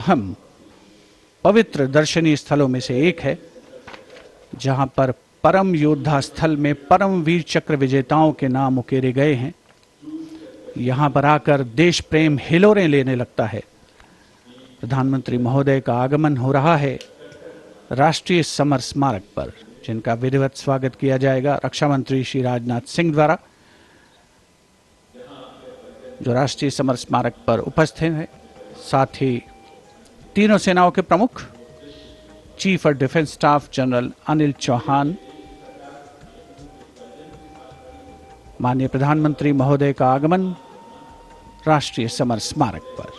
अहम पवित्र दर्शनीय स्थलों में से एक है, जहां पर परम योद्धा स्थल में परम वीर चक्र विजेताओं के नाम उकेरे गए हैं। यहां पर आकर देश प्रेम हिलोरें लेने लगता है। प्रधानमंत्री महोदय का आगमन हो रहा है राष्ट्रीय समर स्मारक पर, जिनका विधिवत स्वागत किया जाएगा रक्षा मंत्री श्री राजनाथ सिंह द्वारा, जो राष्ट्रीय समर स्मारक पर उपस्थित हैं। साथ ही तीनों सेनाओं के प्रमुख chief of defence staff general Anil Chauhan, माननीय प्रधानमंत्री महोदय का आगमन राष्ट्रीय समर स्मारक पर।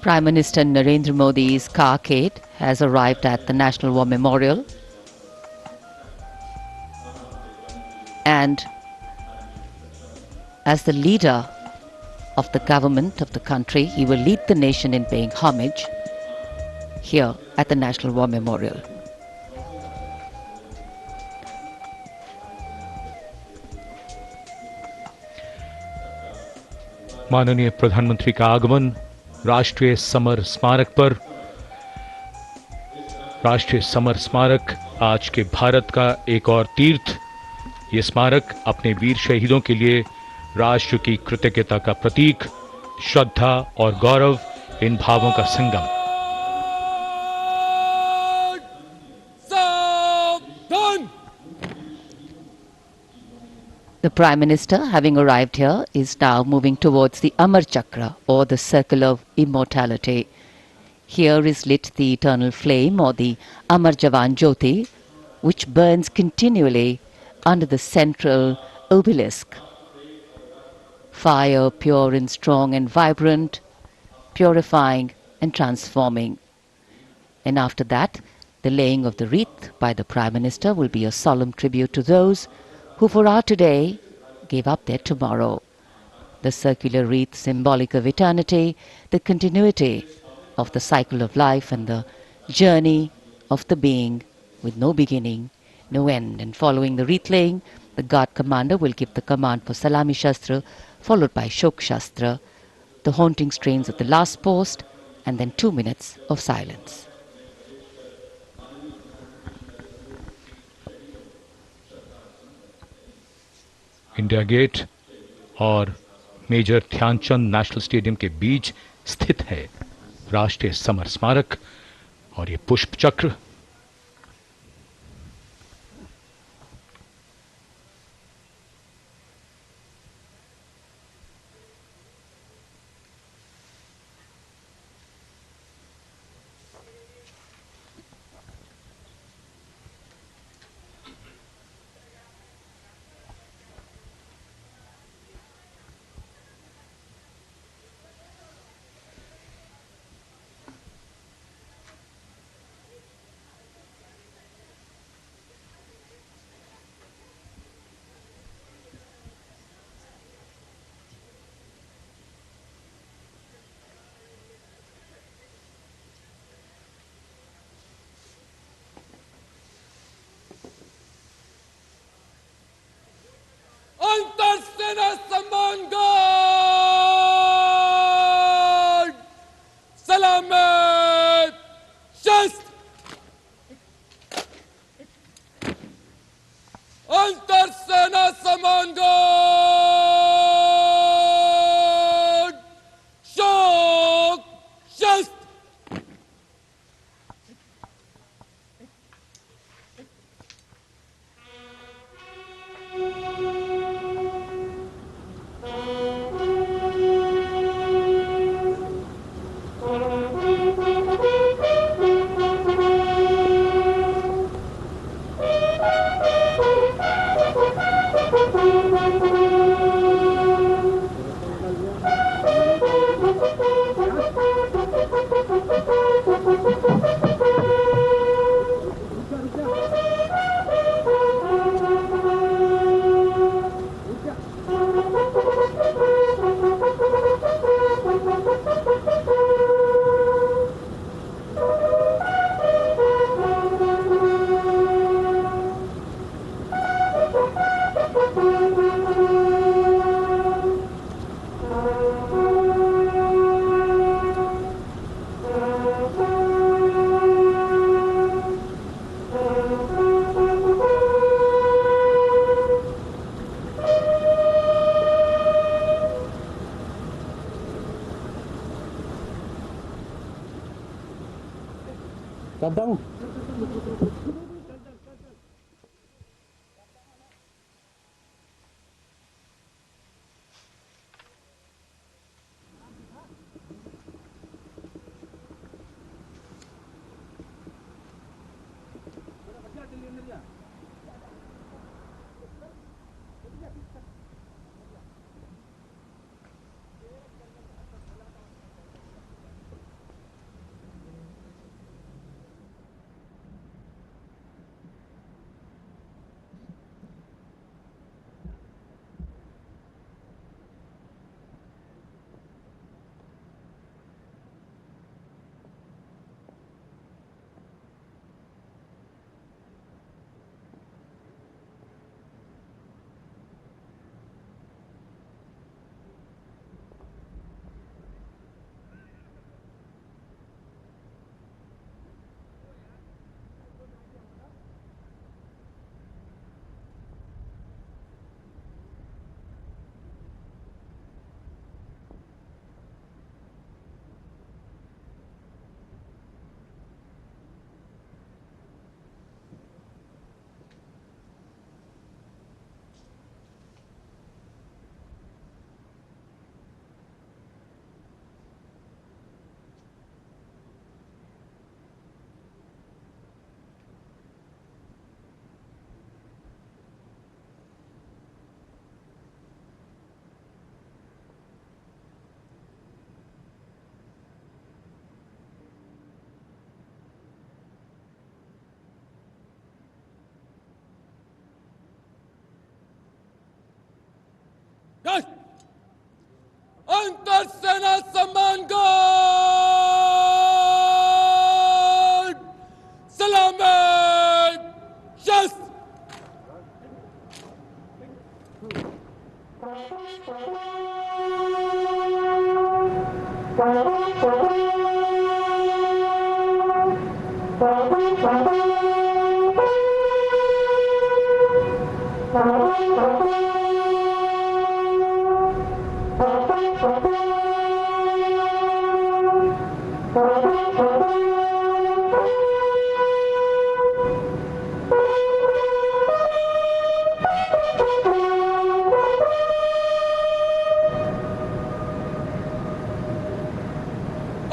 Prime Minister Narendra Modi's carcade has arrived at the National War Memorial, and as the leader of the government of the country, he will lead the nation in paying homage here at the National War Memorial. माननीय प्रधानमंत्री का आगमन राष्ट्रीय summer स्मारक पर। राष्ट्रीय summer स्मारक आज के भारत का एक और तीर्थ। ये स्मारक अपने वीर शहीदों के लिए राष्ट्र की कृतज्ञता का प्रतीक, श्रद्धा और गौरव, इन भावों का संगम। The Prime Minister, having arrived here, is now moving towards the Amar Chakra, or the Circle of Immortality. Here is lit the eternal flame, or the Amar Jawan Jyoti, which burns continually under the central obelisk. Fire, pure and strong and vibrant, purifying and transforming. And after that, the laying of the wreath by the Prime Minister will be a solemn tribute to those who for our today gave up their tomorrow. The circular wreath, symbolic of eternity, the continuity of the cycle of life and the journey of the being with no beginning, no end. And following the wreath laying, the guard commander will give the command for Salami Shastra, followed by Shok Shastra, the haunting strains of the last post, and then 2 minutes of silence. India Gate और major Dhyan Chand national stadium के बीच स्थित है राष्ट्रीय summer स्मारक और ये पुष्प चक्र। अंतरसेना सम्मान गार्ड, सलामत शस्त्र। अंतरसेना सम्मान गार्ड, शोक शस्त्र। करता हूँ। Yes! अंतर सेना सम्मान गार्ड सलामत शस्त्र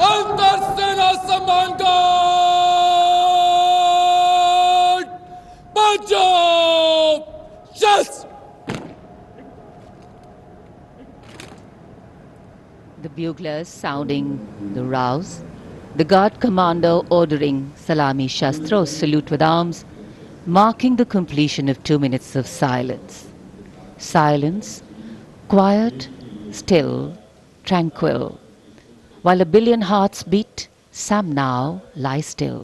अंतर सेना सम्मान गार्ड पंजाब शस्त्र The buglers sounding the rouse, the guard commander ordering Salami Shastros, salute with arms, marking the completion of 2 minutes of silence. Silence, quiet, still, tranquil. While a billion hearts beat, some now lie still.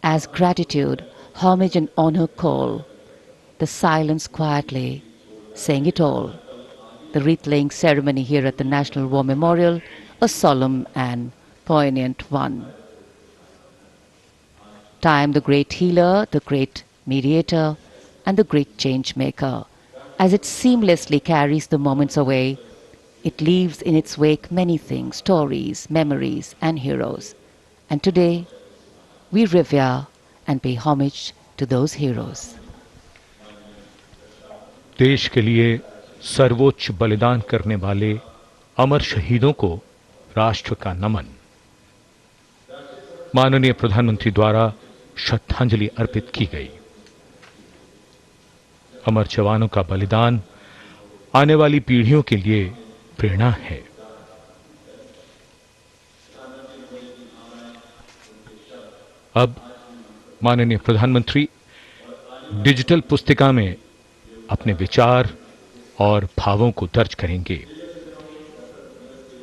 As gratitude, homage and honor call, the silence quietly, saying it all. The wreath-laying ceremony here at the National War Memorial, a solemn and poignant one. Time, the great healer, the great mediator, and the great change maker. As it seamlessly carries the moments away, it leaves in its wake many things, stories, memories, and heroes. And today, we revere and pay homage to those heroes. देश के लिए सर्वोच्च बलिदान करने वाले अमर शहीदों को राष्ट्र का नमन। माननीय प्रधानमंत्री द्वारा श्रद्धांजलि अर्पित की गई। अमर जवानों का बलिदान आने वाली पीढ़ियों के लिए प्रेरणा है। अब माननीय प्रधानमंत्री डिजिटल पुस्तिका में अपने विचार और भावों को दर्ज करेंगे।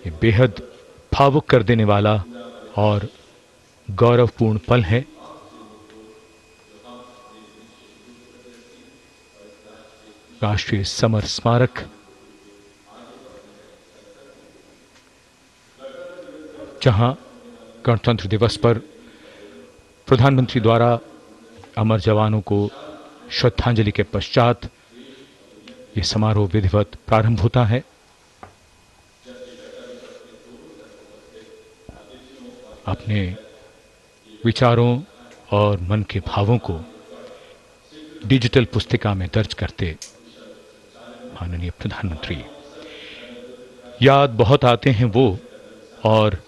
ये बेहद भावुक कर देने वाला और गौरवपूर्ण पल है। राष्ट्रीय समर स्मारक जहां गणतंत्र दिवस पर प्रधानमंत्री द्वारा अमर जवानों को श्रद्धांजलि के पश्चात ये समारोह विधिवत प्रारंभ होता है। अपने विचारों और मन के भावों को डिजिटल पुस्तिका में दर्ज करते माननीय प्रधानमंत्री। याद बहुत आते हैं वो, और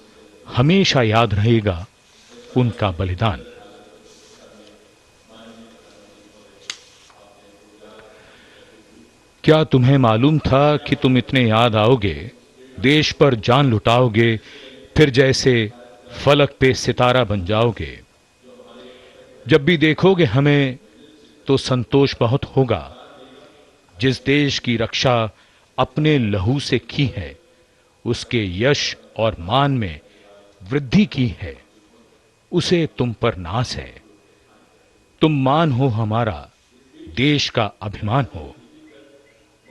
हमेशा याद रहेगा उनका बलिदान। क्या तुम्हें मालूम था कि तुम इतने याद आओगे, देश पर जान लुटाओगे, फिर जैसे फलक पे सितारा बन जाओगे। जब भी देखोगे हमें तो संतोष बहुत होगा। जिस देश की रक्षा अपने लहू से की है, उसके यश और मान में वृद्धि की है, उसे तुम पर नाज है। तुम मान हो हमारा, देश का अभिमान हो।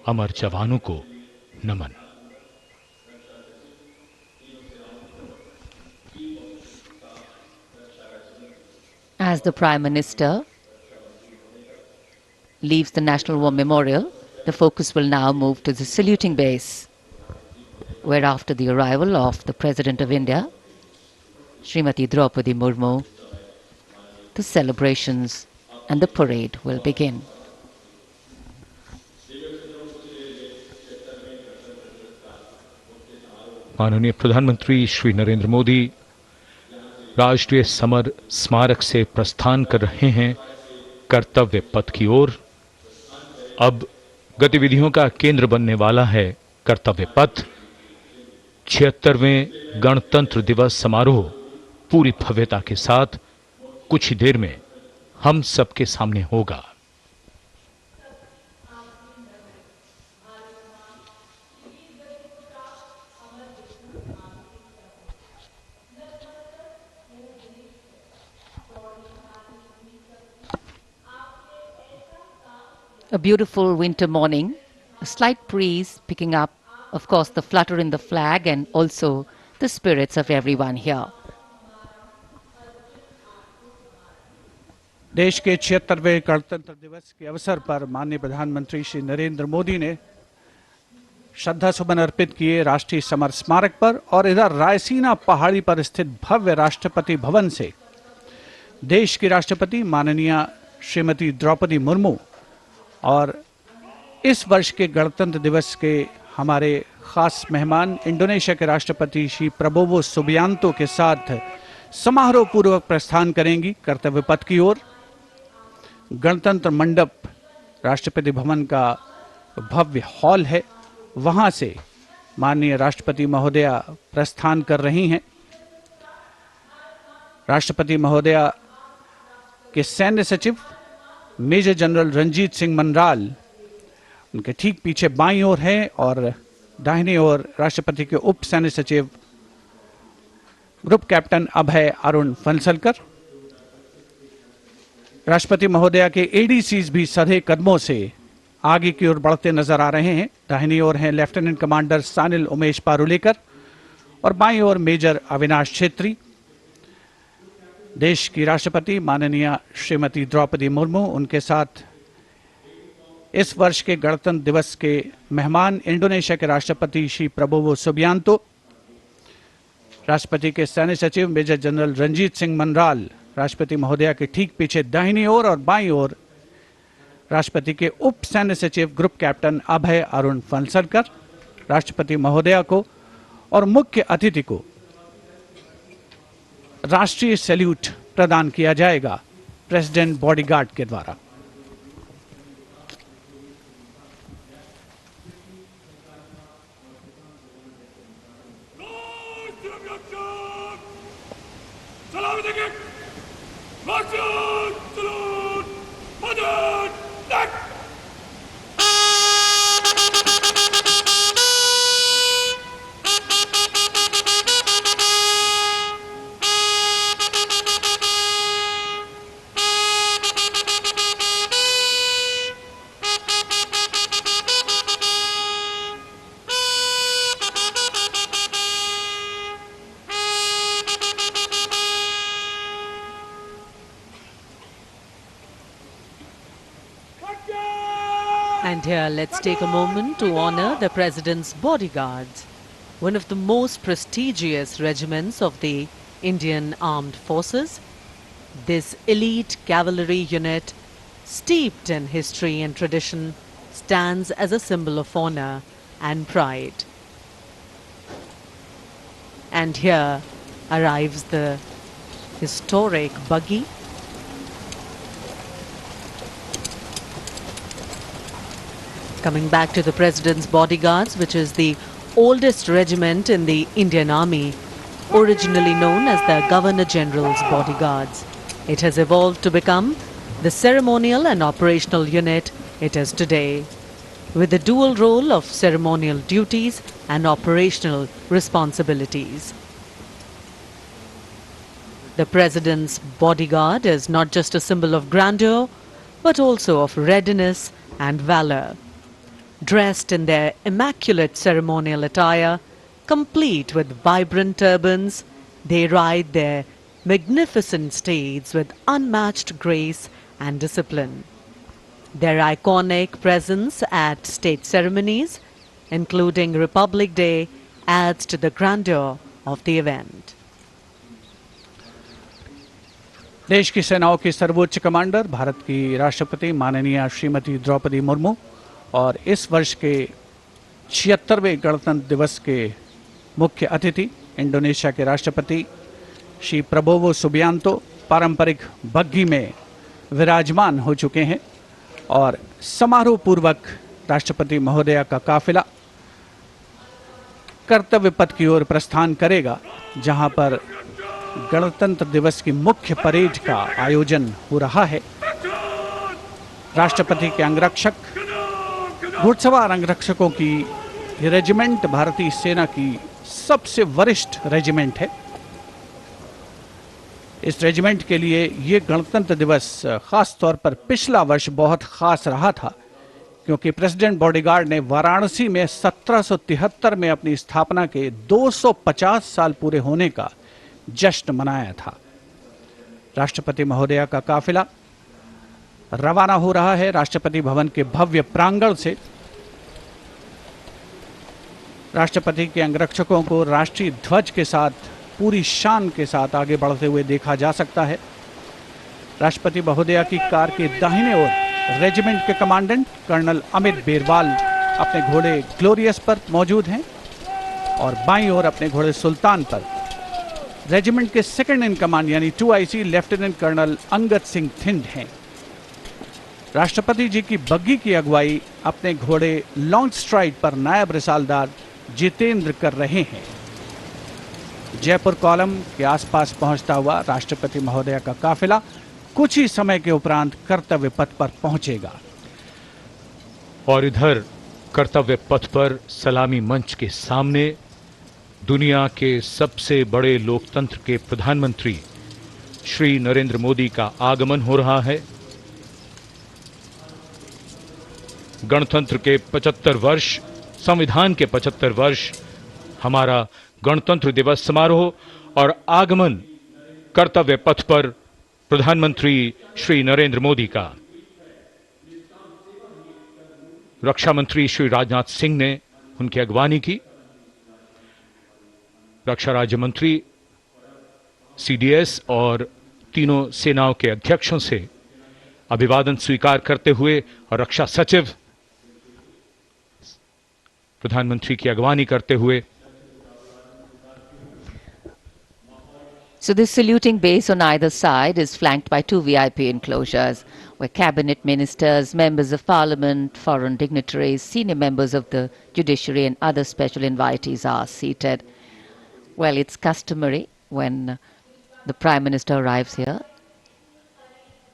अमर जवानों को नमन। As the Prime Minister leaves the National War Memorial, the focus will now move to the saluting base, where after the arrival of the President of India, Srimati Draupadi Murmu, the celebrations and the parade will begin. माननीय प्रधानमंत्री श्री नरेंद्र मोदी राष्ट्रीय summer स्मारक से प्रस्थान कर रहे हैं कर्तव्य पथ की ओर। अब गतिविधियों का केंद्र बनने वाला है कर्तव्य पथ। 76वें गणतंत्र दिवस समारोह पूरी भव्यता के साथ कुछ ही देर में हम सबके सामने होगा। A beautiful winter morning, a slight breeze picking up, of course, the flutter in the flag and also the spirits of everyone here. देश के 76वें गणतंत्र दिवस के अवसर पर माननीय प्रधानमंत्री श्री नरेंद्र मोदी ने श्रद्धा सुमन अर्पित किए राष्ट्रीय समर स्मारक पर, और इधर रायसीना पहाड़ी पर स्थित भव्य राष्ट्रपति भवन से देश की राष्ट्रपति माननीय श्रीमती द्रौपदी मुर्मू और इस वर्ष के गणतंत्र दिवस के हमारे खास मेहमान इंडोनेशिया के राष्ट्रपति श्री प्रबोवो सुबियांतो के साथ समारोह पूर्वक प्रस्थान करेंगी कर्तव्य पथ की ओर। गणतंत्र मंडप राष्ट्रपति भवन का भव्य हॉल है, वहां से माननीय राष्ट्रपति महोदया प्रस्थान कर रही हैं। राष्ट्रपति महोदया के सैन्य सचिव मेजर जनरल रंजीत सिंह मनराल उनके ठीक पीछे बाईं ओर हैं, और दाहिनी ओर राष्ट्रपति के उप सैन्य सचिव ग्रुप कैप्टन अभय अरुण फंसलकर। राष्ट्रपति महोदया के एडीसीज भी सधे कदमों से आगे की ओर बढ़ते नजर आ रहे हैं। दाहिनी ओर हैं लेफ्टिनेंट कमांडर सानिल उमेश पारुलेकर और बाईं ओर मेजर अविनाश छेत्री। देश की राष्ट्रपति माननीय श्रीमती द्रौपदी मुर्मू, उनके साथ इस वर्ष के गणतंत्र दिवस के मेहमान इंडोनेशिया के राष्ट्रपति श्री प्रबोवो सुबियांतो, राष्ट्रपति के सैन्य सचिव मेजर जनरल रंजीत सिंह मनराल, राष्ट्रपति महोदया के ठीक पीछे दाहिनी ओर और बाईं ओर राष्ट्रपति के उप सैन्य सचिव ग्रुप कैप्टन अभय अरुण फंसलकर। राष्ट्रपति महोदया को और मुख्य अतिथि को राष्ट्रीय सैल्यूट प्रदान किया जाएगा प्रेसिडेंट बॉडीगार्ड के द्वारा। And here, let's take a moment to honor the President's bodyguards, one of the most prestigious regiments of the Indian Armed Forces. This elite cavalry unit, steeped in history and tradition, stands as a symbol of honor and pride. And here arrives the historic buggy. Coming back to the President's Bodyguards, which is the oldest regiment in the Indian Army, originally known as the Governor General's Bodyguards. It has evolved to become the ceremonial and operational unit it is today, with the dual role of ceremonial duties and operational responsibilities. The President's Bodyguard is not just a symbol of grandeur, but also of readiness and valor. Dressed in their immaculate ceremonial attire, complete with vibrant turbans, they ride their magnificent steeds with unmatched grace and discipline. Their iconic presence at state ceremonies, including Republic Day, adds to the grandeur of the event. देश की सेनाओं की सर्वोच्च commander Bharat की राष्ट्रपति माननीय श्रीमती द्रौपदी मुर्मू और इस वर्ष के 76वें गणतंत्र दिवस के मुख्य अतिथि इंडोनेशिया के राष्ट्रपति श्री प्रबोवो सुबियांतो पारंपरिक बग्घी में विराजमान हो चुके हैं और समारोह पूर्वक राष्ट्रपति महोदया का काफिला कर्तव्य पथ की ओर प्रस्थान करेगा, जहां पर गणतंत्र दिवस की मुख्य परेड का आयोजन हो रहा है। राष्ट्रपति के अंगरक्षक, घुड़सवार अंगरक्षकों की ये रेजिमेंट भारतीय सेना की सबसे वरिष्ठ रेजिमेंट है। इस रेजिमेंट के लिए ये गणतंत्र दिवस खास तौर पर पिछला वर्ष बहुत खास रहा था, क्योंकि प्रेसिडेंट बॉडीगार्ड ने वाराणसी में 1773 में अपनी स्थापना के 250 साल पूरे होने का जश्न मनाया था। राष्ट्रपति महोदया का काफिला रवाना हो रहा है राष्ट्रपति भवन के भव्य प्रांगण से। राष्ट्रपति के अंगरक्षकों को राष्ट्रीय ध्वज के साथ पूरी शान के साथ आगे बढ़ते हुए देखा जा सकता है। राष्ट्रपति महोदया की कार के दाहिने ओर रेजिमेंट के कमांडेंट कर्नल अमित बेरवाल अपने घोड़े ग्लोरियस पर मौजूद हैं और बाईं ओर अपने घोड़े सुल्तान पर रेजिमेंट के सेकंड इन कमांड यानी 2IC lieutenant colonel Angad Singh Thind हैं। राष्ट्रपति जी की बग्घी की अगुवाई अपने घोड़े लॉन्ग स्ट्राइड पर नायब रिसालदार जितेंद्र कर रहे हैं। जयपुर कॉलम के आसपास पहुंचता हुआ राष्ट्रपति महोदया का काफिला कुछ ही समय के उपरांत कर्तव्य पथ पर पहुंचेगा। और इधर कर्तव्य पथ पर सलामी मंच के सामने दुनिया के सबसे बड़े लोकतंत्र के प्रधानमंत्री श्री नरेंद्र मोदी का आगमन हो रहा है। गणतंत्र के 75 वर्ष, संविधान के 75 वर्ष, हमारा गणतंत्र दिवस समारोह और आगमन कर्तव्य पथ पर प्रधानमंत्री श्री नरेंद्र मोदी का। रक्षा मंत्री श्री राजनाथ सिंह ने उनकी अगवानी की। रक्षा राज्य मंत्री, CDS और तीनों सेनाओं के अध्यक्षों से अभिवादन स्वीकार करते हुए और रक्षा सचिव प्रधानमंत्री की अगवानी करते हुए। So this saluting base on either side is flanked by two VIP enclosures where cabinet ministers, members of parliament, foreign dignitaries, senior members of the judiciary and other special invitees are seated. Well, it's customary when the Prime Minister arrives here.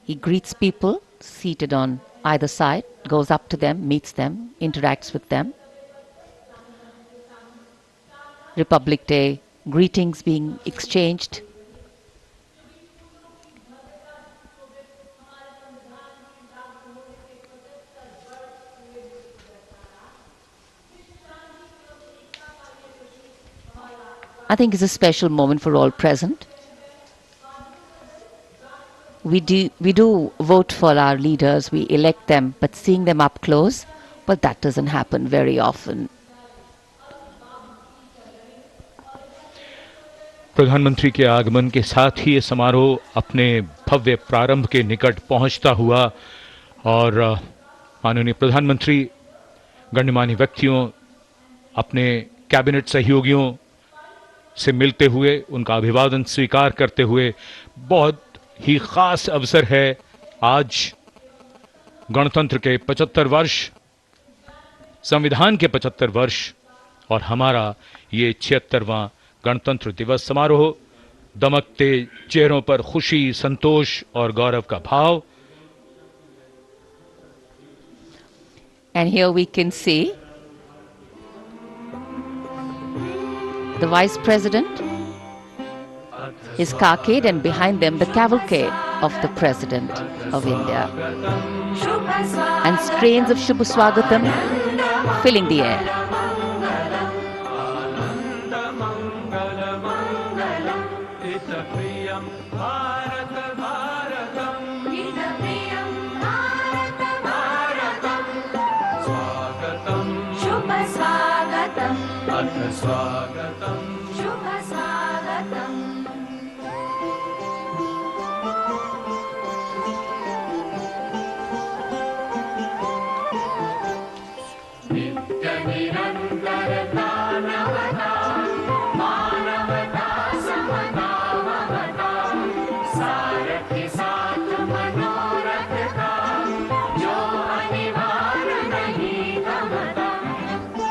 He greets people seated on either side, goes up to them, meets them, interacts with them. Republic Day greetings being exchanged. I think it's a special moment for all present. We do vote for our leaders, we elect them, but seeing them up close, well, that doesn't happen very often. प्रधानमंत्री के आगमन के साथ ही ये समारोह अपने भव्य प्रारंभ के निकट पहुंचता हुआ और माननीय प्रधानमंत्री गणमान्य व्यक्तियों, अपने कैबिनेट सहयोगियों से मिलते हुए, उनका अभिवादन स्वीकार करते हुए, बहुत ही खास अवसर है। आज गणतंत्र के 75 वर्ष, संविधान के 75 वर्ष और हमारा ये 76वां गणतंत्र दिवस समारोह, दमकते चेहरों पर खुशी, संतोष और गौरव का भाव। And here we can see the Vice President is carcade, and behind them the cavalcade of the President of India. And strains of Shubh Swagatam filling the air.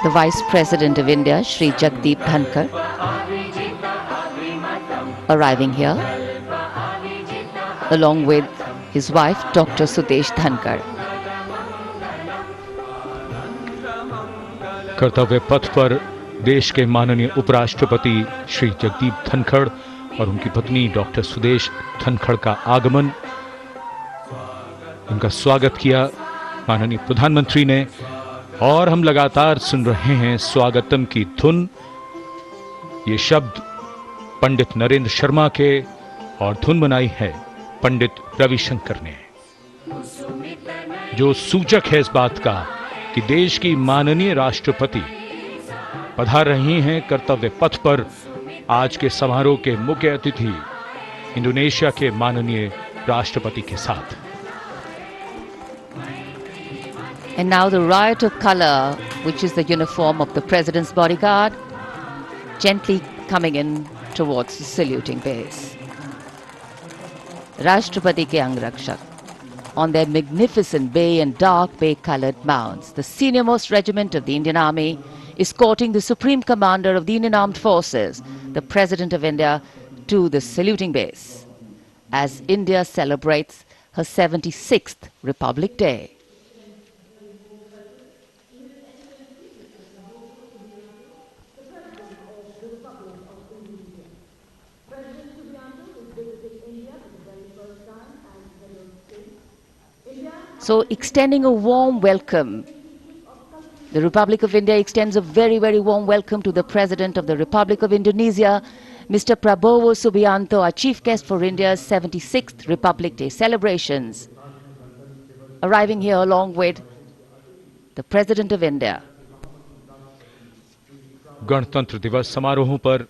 The Vice President of India, Shri Jagdeep Dhankar, arriving here, along with his wife, Dr. Sudesh Dhankar. कर्तव्य पथ पर देश के माननीय उपराष्ट्रपति श्री जगदीप धनखड़ और उनकी पत्नी डॉक्टर सुदेश धनखड़ का आगमन, उनका स्वागत किया माननीय प्रधानमंत्री ने। और हम लगातार सुन रहे हैं स्वागतम की धुन। ये शब्द पंडित नरेंद्र शर्मा के और धुन बनाई है पंडित रविशंकर ने, जो सूचक है इस बात का कि देश की माननीय राष्ट्रपति पधार रही हैं कर्तव्य पथ पर आज के समारोह के मुख्य अतिथि इंडोनेशिया के माननीय राष्ट्रपति के साथ। And now the riot of color, which is the uniform of the President's bodyguard, gently coming in towards the saluting base. Rashtrapati ke Angrakshak, on their magnificent bay and dark bay-colored mounts, the senior-most regiment of the Indian Army, escorting the Supreme Commander of the Indian Armed Forces, the President of India, to the saluting base, as India celebrates her 76th Republic Day. So, extending a warm welcome, the Republic of India extends a very, very warm welcome to the President of the Republic of Indonesia, Mr. Prabowo Subianto, our chief guest for India's 76th Republic Day celebrations, arriving here along with the President of India. गणतंत्र दिवस समारोहों पर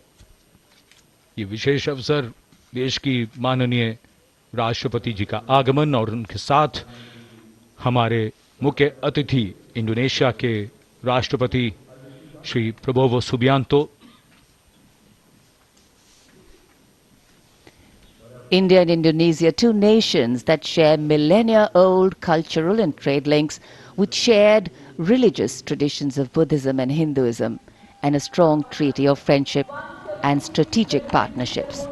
ये विशेष अवसर, देश की माननीय राष्ट्रपति जी का आगमन और उनके साथ हमारे मुख्य अतिथि इंडोनेशिया के राष्ट्रपति Shri Prabowo Subianto. India and Indonesia, two nations that share millennia-old cultural and trade links with shared religious traditions of Buddhism and Hinduism, and a strong treaty of friendship and strategic partnerships.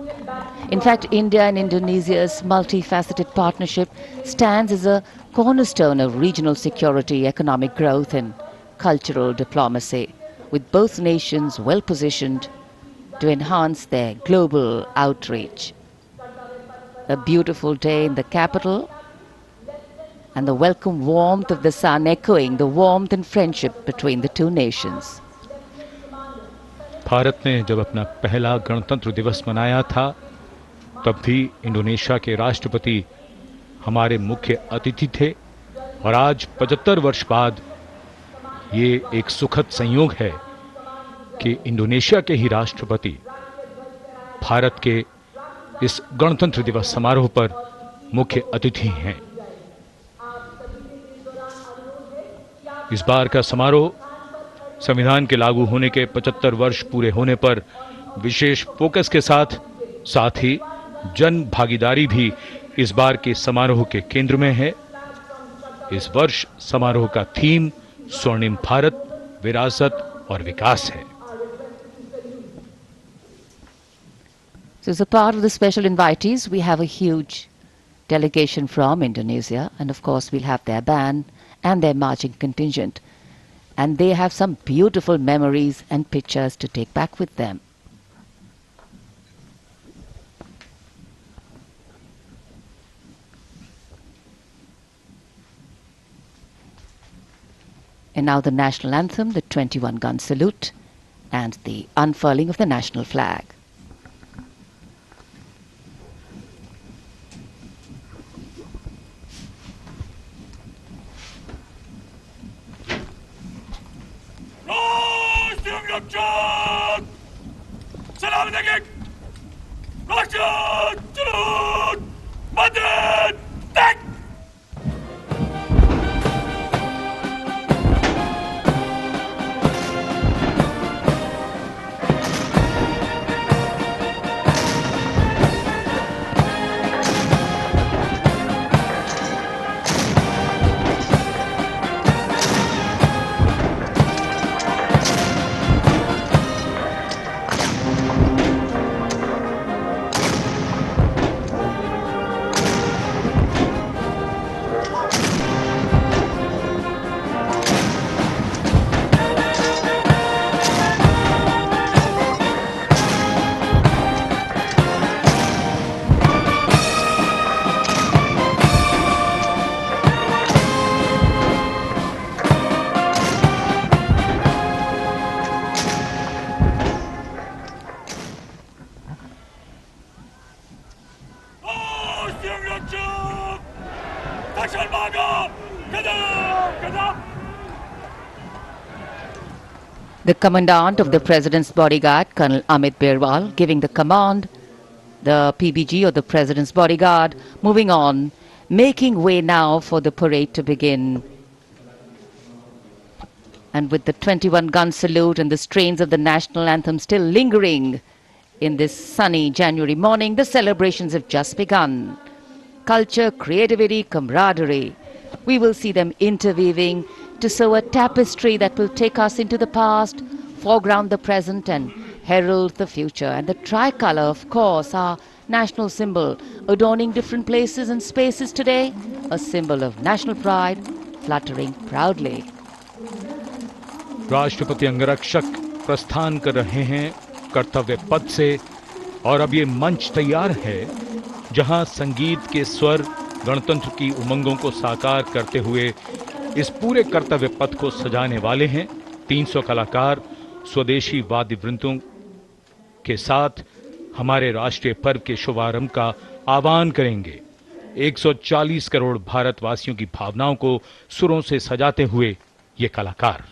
In fact, India and Indonesia's multifaceted partnership stands as a cornerstone of regional security, economic growth and cultural diplomacy, with both nations well positioned to enhance their global outreach. A beautiful day in the capital, and the welcome warmth of the sun echoing the warmth and friendship between the two nations. Bharat ने जब अपना पहला गणतंत्र दिवस मनाया था, तब भी इंडोनेशिया के राष्ट्रपति हमारे मुख्य अतिथि थे, और आज 75 वर्ष बाद ये एक सुखद संयोग है कि इंडोनेशिया के ही राष्ट्रपति भारत के इस गणतंत्र दिवस समारोह पर मुख्य अतिथि हैं। इस बार का समारोह संविधान के लागू होने के 75 वर्ष पूरे होने पर विशेष फोकस के साथ ही जन भागीदारी भी इस बार के समारोह के केंद्र में है। इस वर्ष समारोह का थीम स्वर्णिम भारत, विरासत और विकास है। So as a part of the special invitees, we have a huge delegation from Indonesia, and of course we'll have their band and their marching contingent. And they have some beautiful memories and pictures to take back with them. And now the national anthem, the 21-gun salute, and the unfurling of the national flag. The Commandant of the President's Bodyguard, Colonel Amit Berwal, giving the command, the PBG or the President's Bodyguard, moving on, making way now for the parade to begin. And with the 21-gun salute and the strains of the national anthem still lingering in this sunny January morning, the celebrations have just begun. Culture, creativity, camaraderie. We will see them interweaving to sew a tapestry that will take us into the past, foreground the present and herald the future. And the tricolour, of course, our national symbol, adorning different places and spaces today, a symbol of national pride, fluttering proudly. राष्ट्रपति अंगरक्षक प्रस्थान कर रहे हैं कर्तव्य पथ से और अब ये मंच तैयार है जहां संगीत के स्वर गणतंत्र की उमंगों को साकार करते हुए इस पूरे कर्तव्य पथ को सजाने वाले हैं। 300 कलाकार स्वदेशी वाद्य वृंदों के साथ हमारे राष्ट्रीय पर्व के शुभारंभ का आह्वान करेंगे। 140 करोड़ भारतवासियों की भावनाओं को सुरों से सजाते हुए ये कलाकार।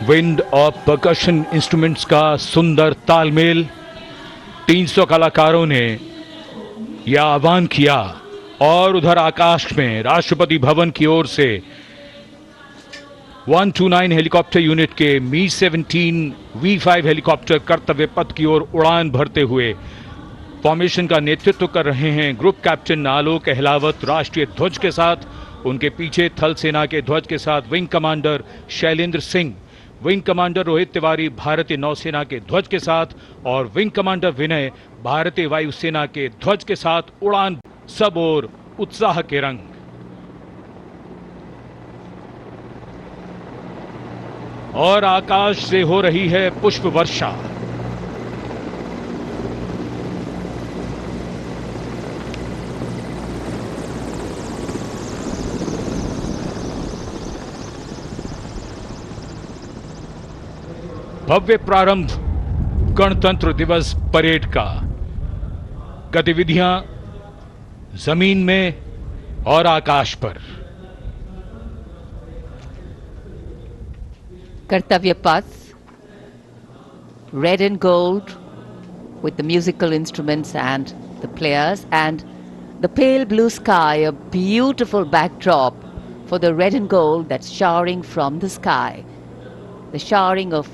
विंड और परकशन इंस्ट्रूमेंट्स का सुंदर तालमेल। 300 कलाकारों ने यह आह्वान किया और उधर आकाश में राष्ट्रपति भवन की ओर से 129 हेलीकॉप्टर यूनिट के मी-17 V5 हेलीकॉप्टर कर्तव्य पथ की ओर उड़ान भरते हुए फॉर्मेशन का नेतृत्व कर रहे हैं ग्रुप कैप्टन आलोक अहलावत राष्ट्रीय ध्वज के साथ। उनके पीछे थल सेना के ध्वज के साथ wing commander Shailendra Singh, wing commander Rohit Tiwari भारतीय नौसेना के ध्वज के साथ और विंग कमांडर विनय भारतीय वायुसेना के ध्वज के साथ उड़ान। सब ओर उत्साह के रंग। और आकाश से हो रही है पुष्प वर्षा। भव्य प्रारंभ गणतंत्र दिवस परेड का। गतिविधियां जमीन में और आकाश पर। Kartavya Path, red and gold with the musical instruments and the players, and the pale blue sky, a beautiful backdrop for the red and gold that's showering from the sky. The showering of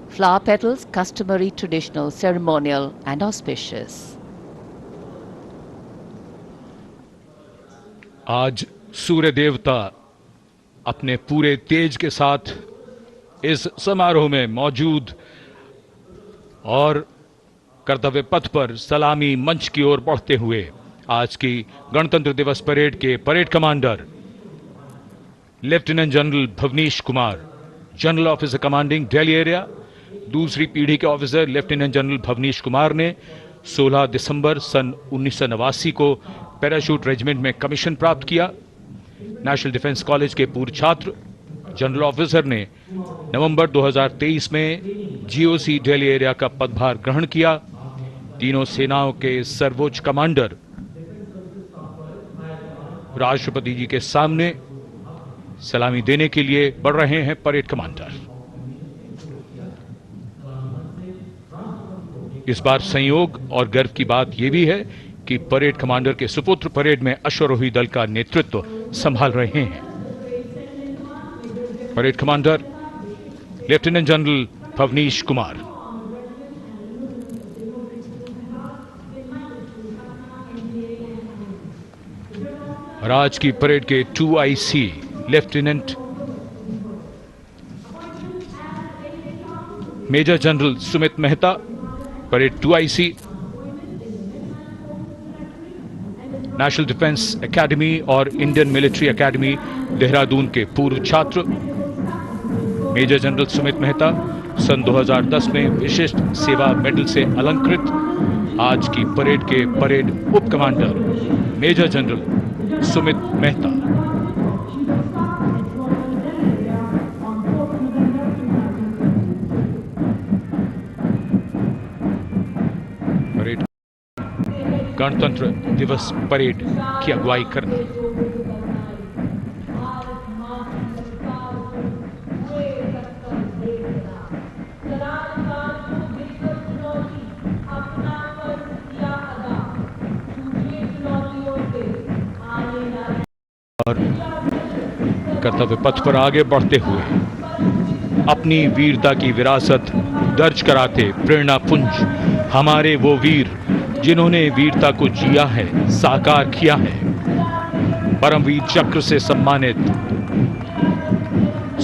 flower petals, customary, traditional, ceremonial and auspicious. आज सूर्य देवता अपने पूरे तेज के साथ इस समारोह में मौजूद और कर्तव्य पथ पर सलामी मंच की ओर बढ़ते हुए आज की गणतंत्र दिवस परेड के parade commander lieutenant general Bhavnish Kumar, general officer commanding Delhi area. दूसरी पीढ़ी के officer lieutenant general Bhavnish Kumar ने 16 दिसंबर सन 1989 को पैराशूट रेजिमेंट में कमीशन प्राप्त किया। नेशनल डिफेंस कॉलेज के पूर्व छात्र जनरल ऑफिसर ने नवंबर 2023 में जीओसी दिल्ली एरिया का पदभार ग्रहण किया। तीनों सेनाओं के सर्वोच्च कमांडर राष्ट्रपति जी के सामने सलामी देने के लिए बढ़ रहे हैं परेड कमांडर। इस बार संयोग और गर्व की बात यह भी है कि परेड कमांडर के सुपुत्र परेड में अश्वारोही दल का नेतृत्व संभाल रहे हैं। Parade commander lieutenant general Bhavnish Kumar. और आज की परेड के 2IC lieutenant major general Sumit Mehta, parade 2IC। National defence academy और इंडियन मिलिट्री एकेडमी देहरादून के पूर्व छात्र मेजर जनरल सुमित मेहता सन 2010 में विशिष्ट सेवा मेडल से अलंकृत। आज की परेड के परेड उप commander major general Sumit Mehta. Parade गणतंत्र दिवस परेड की अगुवाई करना। और कर्तव्य पथ पर आगे बढ़ते हुए अपनी वीरता की विरासत दर्ज कराते प्रेरणा पुंज हमारे वो वीर जिन्होंने वीरता को जिया है, साकार किया है। परमवीर चक्र से सम्मानित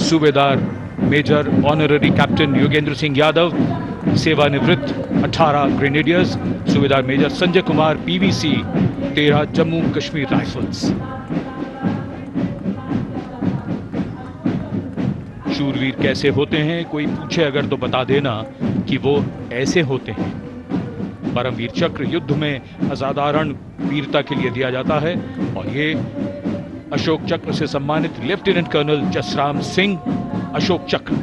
सूबेदार major honorary captain Yogendra Singh Yadav, सेवानिवृत्त 18 ग्रेनेडियर्स, सूबेदार major Sanjay Kumar PVC 13 Jammu Kashmir rifles. शूरवीर कैसे होते हैं, कोई पूछे अगर तो बता देना कि वो ऐसे होते हैं। परमवीर चक्र युद्ध में असाधारण वीरता के लिए दिया जाता है और ये अशोक चक्र से सम्मानित लेफ्टिनेंट कर्नल जसराम सिंह अशोक चक्र।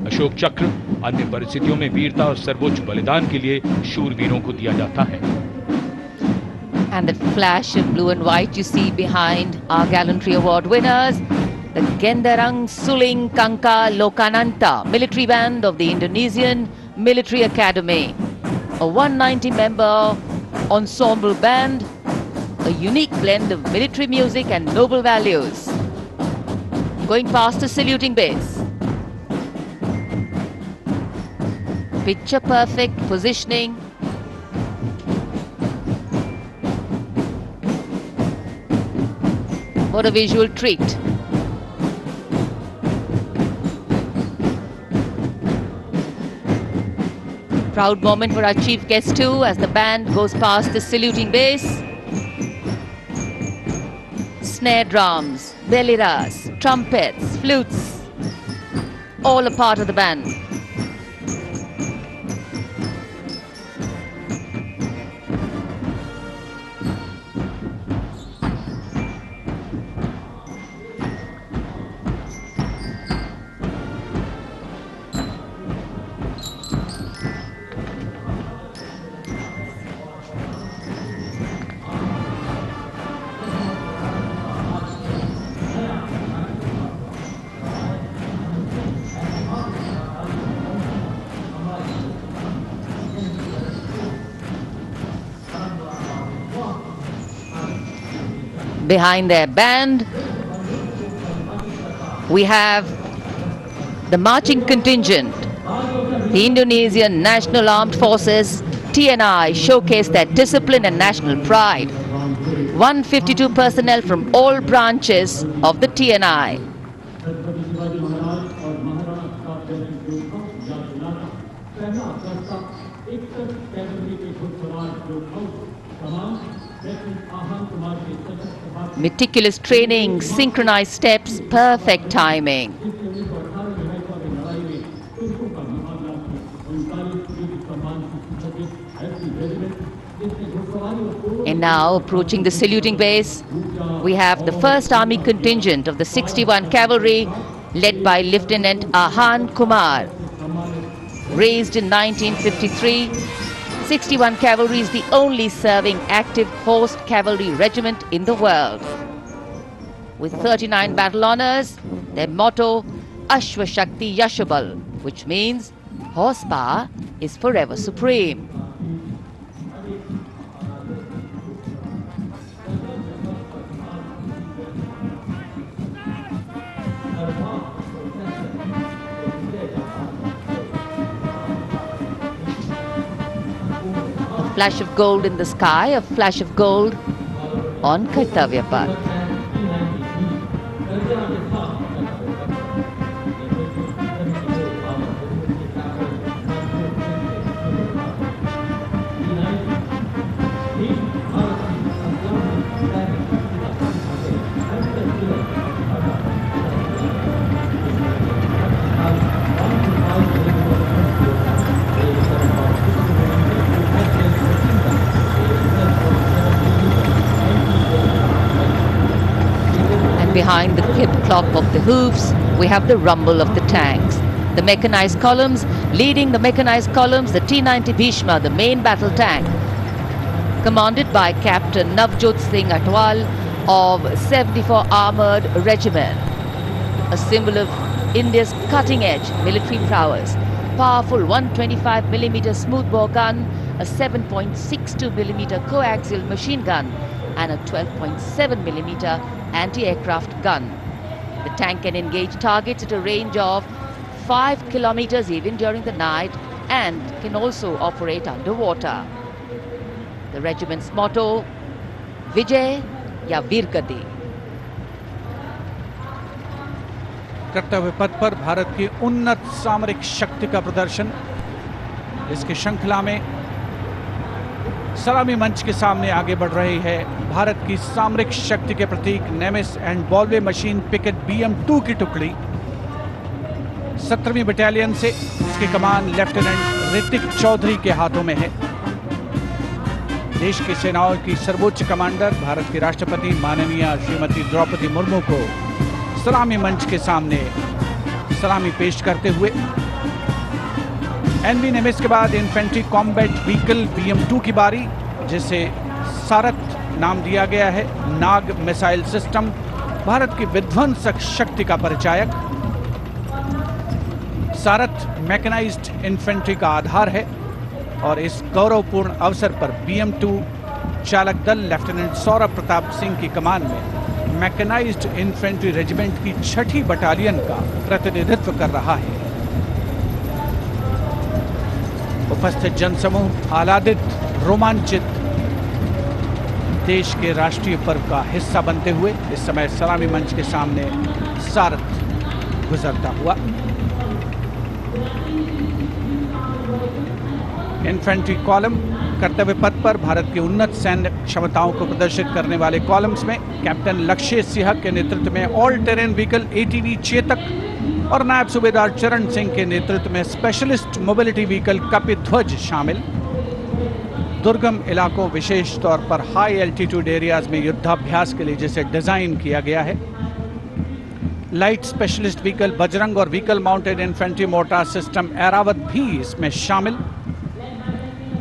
अशोक चक्र अन्य परिस्थितियों में वीरता और सर्वोच्च बलिदान के लिए शूरवीरों को दिया जाता है। And that flash of blue and white you see behind our Gallantry Award winners, the Genderang Suling Kangka Lokananta military band of the Indonesian Military Academy. A 190-member ensemble band, a unique blend of military music and noble values. Going past the saluting base. Picture perfect positioning. What a visual treat. Proud moment for our chief guest too, as the band goes past the saluting base. Snare drums, beliras, trumpets, flutes, all a part of the band. Behind their band, we have the marching contingent. The Indonesian National Armed Forces, TNI, showcase their discipline and national pride. 152 personnel from all branches of the TNI. Meticulous training, synchronized steps, perfect timing. And now, approaching the saluting base, we have the 1st Army contingent of the 61 Cavalry, led by Lieutenant Ahan Kumar. Raised in 1953, 61 Cavalry is the only serving active horsed cavalry regiment in the world. With 39 battle honors, their motto, Ashwa Shakti Yashabal, which means horsepower is forever supreme. A flash of gold in the sky, a flash of gold on Kartavya Path. Behind the clip clop of the hoofs, we have the rumble of the tanks. The mechanized columns, leading the mechanized columns, the T-90 Bhishma, the main battle tank, commanded by Captain Navjot Singh Atwal of 74 Armoured Regiment. A symbol of India's cutting-edge military prowess. Powerful 125mm smoothbore gun, a 7.62mm coaxial machine gun, and a 12.7mm anti-aircraft gun. The tank can engage targets at a range of 5 kilometers even during the night and can also operate underwater. The regiment's motto, Vijay ya Veergati. कर्तव्य पथ पर भारत की उन्नत सामरिक शक्ति का प्रदर्शन। इसकी श्रृंखला में सलामी मंच के सामने आगे बढ़ रही है भारत की सामरिक शक्ति के प्रतीक नेमिस एंड बॉलवे मशीन पिकेट BM-2 की टुकड़ी। 17वीं बटालियन से इसकी कमान लेफ्टिनेंट ऋतिक चौधरी के हाथों में है। देश की सेनाओं की सर्वोच्च कमांडर भारत के राष्ट्रपति माननीय श्रीमती द्रौपदी मुर्मू को सलामी मंच के सामने सलामी पेश करते हुए NV नेमिस के बाद इन्फेंट्री कॉम्बैट व्हीकल BM-2 की बारी, जिसे सारथ नाम दिया गया है। नाग मिसाइल सिस्टम भारत की विध्वंसक शक्ति का परिचायक। सारथ मैकेनाइज्ड इन्फेंट्री का आधार है और इस गौरवपूर्ण अवसर पर BM-2 चालक दल लेफ्टिनेंट सौरभ प्रताप सिंह की कमान में मैकेनाइज्ड इन्फेंट्री रेजिमेंट की 6ठी बटालियन का प्रतिनिधित्व कर रहा है। उपस्थित जनसमूह आह्लादित, रोमांचित, देश के राष्ट्रीय पर्व का हिस्सा बनते हुए इस समय सलामी मंच के सामने सारथ गुजरता हुआ। इन्फेंट्री कॉलम कर्तव्य पथ पर भारत की उन्नत सैन्य क्षमताओं को प्रदर्शित करने वाले कॉलम्स में कैप्टन लक्ष्य सिंह के नेतृत्व में all terrain vehicle ATV Chetak और नायब सूबेदार चरण सिंह के नेतृत्व में स्पेशलिस्ट मोबिलिटी व्हीकल कपिध्वज शामिल। दुर्गम इलाकों, विशेष तौर पर हाई एल्टीट्यूड एरियाज में युद्धाभ्यास के लिए जिसे डिजाइन किया गया है। लाइट स्पेशलिस्ट व्हीकल बजरंग और vehicle mounted infantry mortar system Airavat भी इसमें शामिल।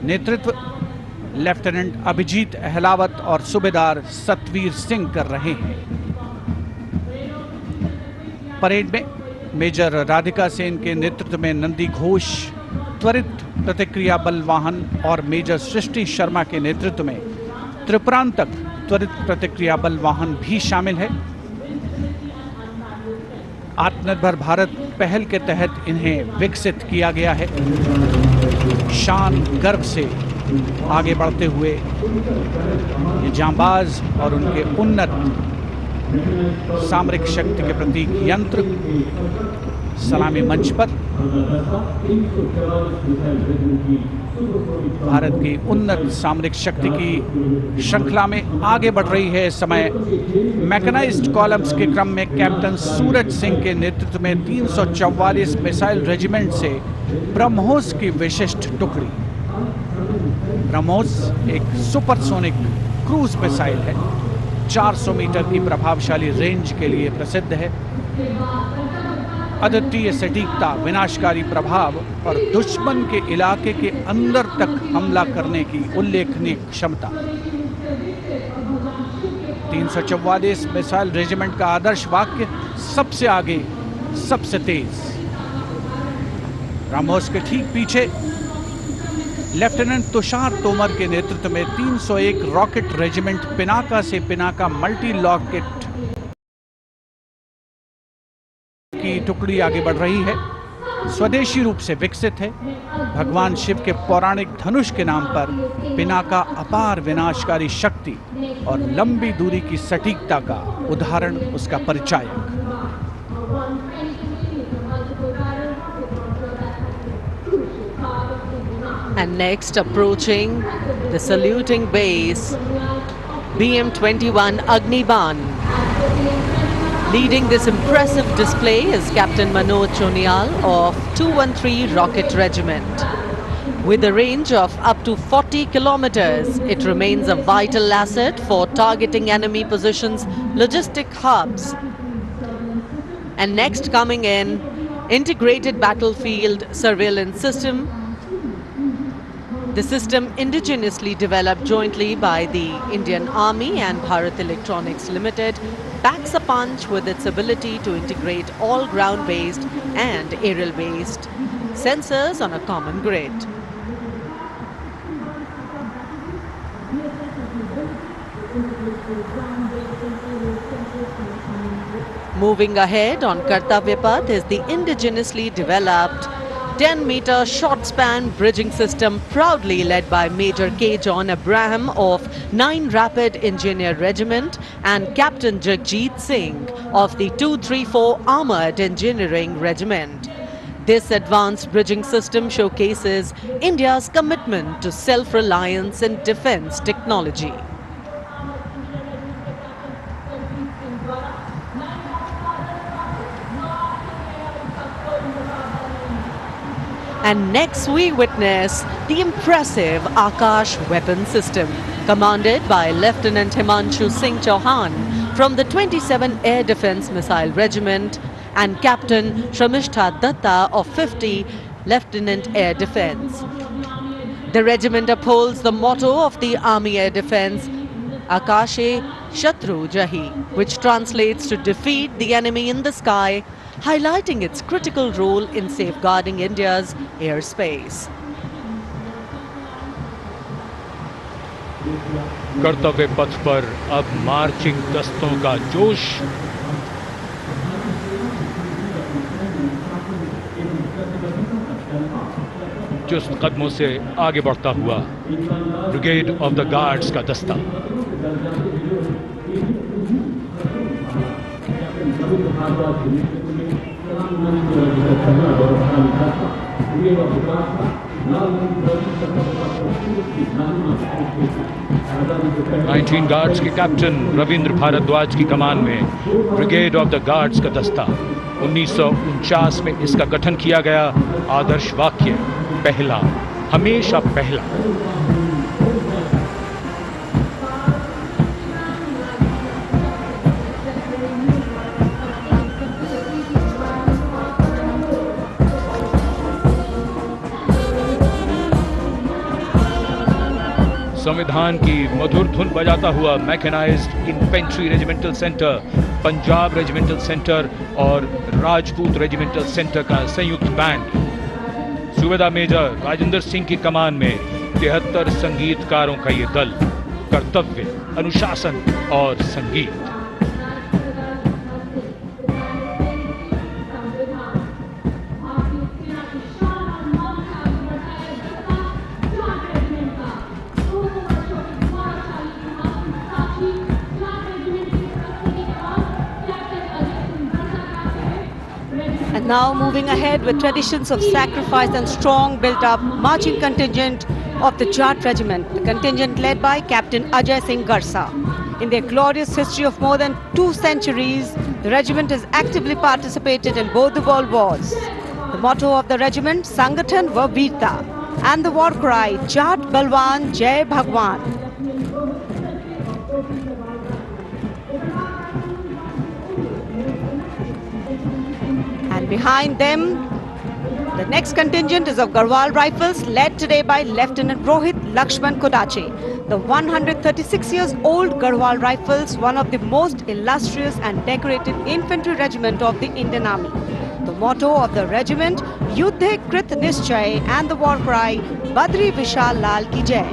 नेतृत्व लेफ्टिनेंट अभिजीत अहलावत और सूबेदार सतवीर सिंह कर रहे हैं। परेड में मेजर राधिका सेन के नेतृत्व में नंदी घोष त्वरित प्रतिक्रिया बल वाहन और मेजर सृष्टि शर्मा के नेतृत्व में त्रिपुरांतक त्वरित प्रतिक्रिया बल वाहन भी शामिल है। आत्मनिर्भर भारत पहल के तहत इन्हें विकसित किया गया है। शान गर्व से आगे बढ़ते हुए ये जांबाज और उनके उन्नत सामरिक शक्ति के प्रतीक यंत्र सलामी मंच पर भारत की उन्नत सामरिक शक्ति की श्रृंखला में आगे बढ़ रही है। इस समय मैकेनाइज्ड कॉलम्स के क्रम में कैप्टन सूरज सिंह के नेतृत्व में 344 मिसाइल रेजिमेंट से ब्रह्मोस की विशिष्ट टुकड़ी। ब्रह्मोस एक सुपरसोनिक क्रूज मिसाइल है, 400 मीटर की प्रभावशाली रेंज के लिए प्रसिद्ध है। अद्वितीय सटीकता, विनाशकारी प्रभाव और दुश्मन के इलाके के अंदर तक हमला करने की उल्लेखनीय क्षमता। 344 मिसाइल रेजिमेंट का आदर्श वाक्य सबसे आगे, सबसे तेज। ब्रह्मोस के ठीक पीछे लेफ्टिनेंट तुषार तोमर के नेतृत्व में 301 रॉकेट रेजिमेंट पिनाका से पिनाका मल्टी लॉकेट की टुकड़ी आगे बढ़ रही है। स्वदेशी रूप से विकसित है। भगवान शिव के पौराणिक धनुष के नाम पर पिनाका अपार विनाशकारी शक्ति और लंबी दूरी की सटीकता का उदाहरण, उसका परिचायक। And next, approaching the saluting base, BM-21 Agniban. Leading this impressive display is Captain Manoj Chonial of 213 Rocket Regiment. With a range of up to 40 kilometers, it remains a vital asset for targeting enemy positions, logistic hubs. And next coming in, integrated battlefield surveillance system. The system indigenously developed jointly by the Indian Army and Bharat Electronics Limited packs a punch with its ability to integrate all ground-based and aerial-based sensors on a common grid. Moving ahead on Kartavya Path is the indigenously developed 10-meter short span bridging system, proudly led by Major K. John Abraham of 9 Rapid Engineer Regiment and Captain Jagjit Singh of the 234 Armored Engineering Regiment. This advanced bridging system showcases India's commitment to self-reliance in defense technology. And next we witness the impressive Akash weapon system, commanded by Lieutenant Himanshu Singh Chauhan from the 27 Air Defence Missile Regiment and Captain Shramishta Datta of 50 Lieutenant Air Defence. The regiment upholds the motto of the Army Air Defence, Akashe Shatru Jahi, which translates to defeat the enemy in the sky, highlighting its critical role in safeguarding India's airspace. कर्तव्य पथ पर अब marching दस्तों का जोश। चुस्त कदमों से आगे बढ़ता हुआ ब्रिगेड ऑफ द गार्ड्स का दस्ता। नाइनटीन गार्ड्स के कैप्टन रविंद्र भारद्वाज की कमान में ब्रिगेड ऑफ द गार्ड्स का दस्ता। 1949 में इसका गठन किया गया। आदर्श वाक्य पहला, हमेशा पहला। संविधान की मधुर धुन बजाता हुआ mechanised infantry regimental centre, Punjab regimental centre और राजपूत रेजिमेंटल सेंटर का संयुक्त बैंड। सूबेदार मेजर राजेंद्र सिंह की कमान में 73 संगीतकारों का ये दल। कर्तव्य, अनुशासन और संगीत। And now moving ahead with traditions of sacrifice and strong built-up marching contingent of the Jat Regiment, the contingent led by Captain Ajay Singh Garsa. In their glorious history of more than 2 centuries, the regiment has actively participated in both the world wars. The motto of the regiment, Sangathan va Veerta, and the war cry, Jat Balwan Jai Bhagwan. And behind them, the next contingent is of Garhwal Rifles, led today by Lieutenant Rohit Lakshman Kodache. The 136 years old Garhwal Rifles, one of the most illustrious and decorated infantry regiment of the Indian Army. The motto of the regiment, Yuddhe Krit Nischay, and the war cry, Badri Vishal Lal Ki Jai.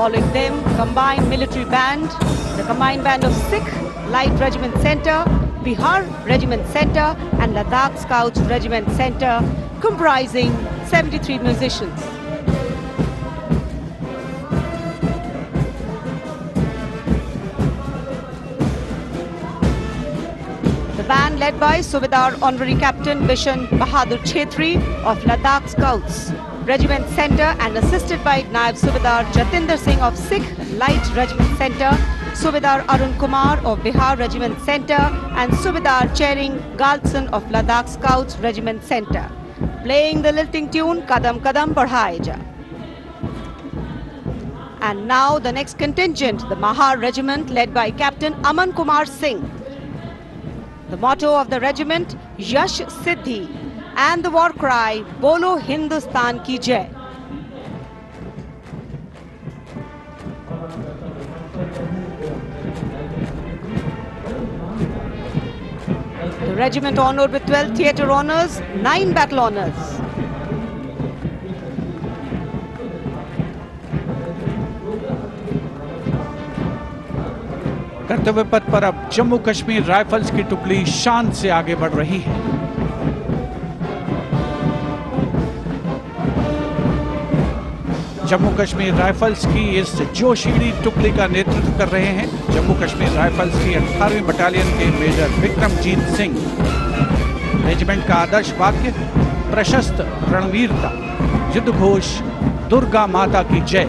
Following them, combined military band, the combined band of Sikh Light Regiment Center, Bihar Regiment Center and Ladakh Scouts Regiment Center, comprising 73 musicians. The band led by Subedar Honorary Captain Vishan Bahadur Chhetri of Ladakh Scouts Regiment Center and assisted by Naib Subedar Jatinder Singh of Sikh Light Regiment Center, Subedar Arun Kumar of Bihar Regiment Center and Subedar Chering Galtson of Ladakh Scouts Regiment Center, playing the lilting tune Kadam Kadam Badhaye Ja. And now the next contingent, the Mahar Regiment led by Captain Aman Kumar Singh. The motto of the regiment, Yash Siddhi, and the war cry, Bolo Hindustan Ki Jai. The regiment honored with 12 theatre honours, 9 battle honours. कर्तव्य पथ पर अब Jammu Kashmir rifles की टुकड़ी शान से आगे बढ़ रही है। जम्मू कश्मीर राइफल्स की इस जोशीली टुकड़ी का नेतृत्व कर रहे हैं जम्मू कश्मीर राइफल्स की 18वीं बटालियन के मेजर विक्रमजीत सिंह। रेजिमेंट का आदर्श वाक्य, प्रशस्त रणवीरता, युद्ध घोष, दुर्गा माता की जय।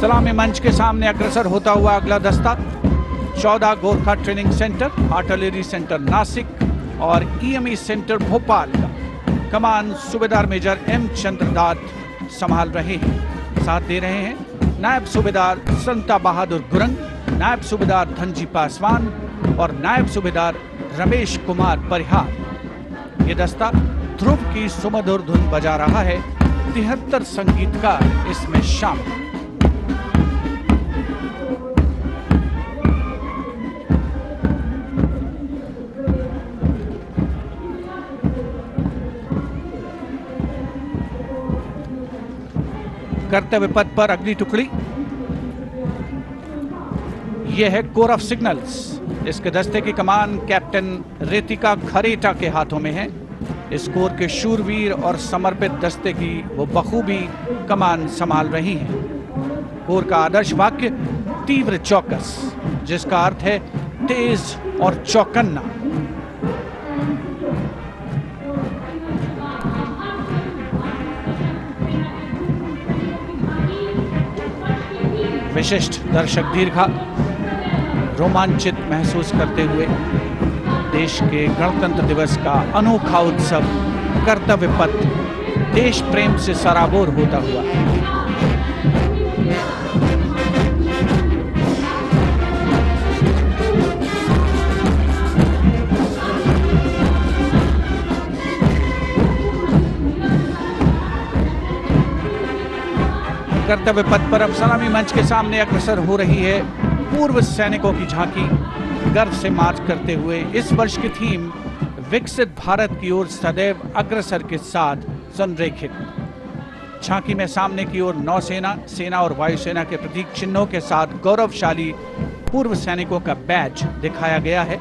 सलामी मंच के सामने अग्रसर होता हुआ अगला दस्ता 14 Gorkha training centre, artillery centre Nashik और ईएमई सेंटर भोपाल का कमान सूबेदार मेजर एम चंद्रदास संभाल रहे हैं। साथ दे रहे हैं नायब सूबेदार संता बहादुर गुरंग, नायब सूबेदार धनजी पासवान और नायब सूबेदार रमेश कुमार परिहार। ये दस्ता ध्रुव की सुमधुर धुन बजा रहा है। 73 संगीतकार इसमें शामिल। कर्तव्य पथ पर अग्नि टुकड़ी, यह है कोर ऑफ सिग्नल्स। इसके दस्ते की कमान कैप्टन रेतिका खरेटा के हाथों में है। इस कोर के शूरवीर और समर्पित दस्ते की वो बखूबी कमान संभाल रही हैं। कोर का आदर्श वाक्य तीव्र चौकस, जिसका अर्थ है तेज और चौकन्ना। विशिष्ट दर्शक दीर्घा रोमांचित महसूस करते हुए देश के गणतंत्र दिवस का अनोखा उत्सव कर्तव्य पथ देश प्रेम से सराबोर होता हुआ। कर्तव्य पथ पर अब सलामी मंच के सामने अग्रसर हो रही है पूर्व सैनिकों की झांकी, गर्व से मार्च करते हुए। इस वर्ष की थीम विकसित भारत की ओर सदैव अग्रसर के साथ संरेखित। झांकी में सामने की ओर नौसेना, सेना और वायुसेना के प्रतीक चिन्हों के साथ गौरवशाली पूर्व सैनिकों का बैज दिखाया गया है।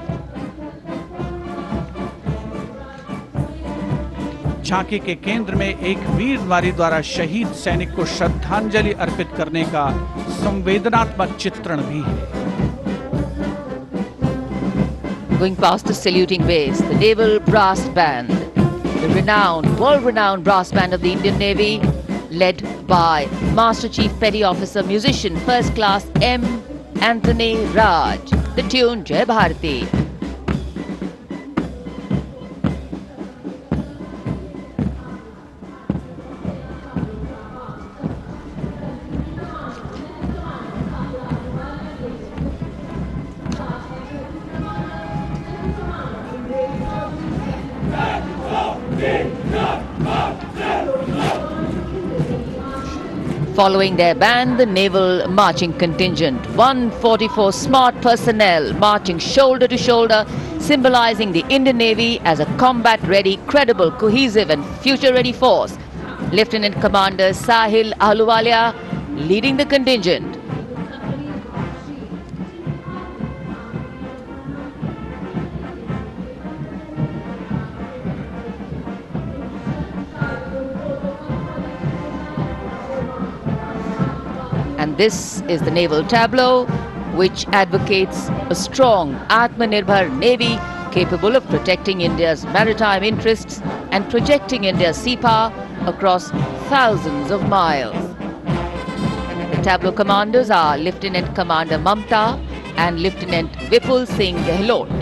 झांकी के केंद्र में एक वीर नारी द्वारा शहीद सैनिक को श्रद्धांजलि अर्पित करने का संवेदनात्मक चित्रण भी है। Going past the saluting base, the Naval Brass Band, the renowned, world-renowned brass band of the Indian Navy, led by Master Chief Petty Officer Musician First Class M. Anthony Raj. The tune Jai Bharati. Following their band, the naval marching contingent, 144 smart personnel marching shoulder to shoulder, symbolizing the Indian Navy as a combat-ready, credible, cohesive and future-ready force. Lieutenant Commander Sahil Ahluwalia leading the contingent. And this is the naval tableau, which advocates a strong Atmanirbhar Navy capable of protecting India's maritime interests and projecting India's sea power across thousands of miles. The tableau commanders are Lieutenant Commander Mamta and Lieutenant Vipul Singh Gehlot.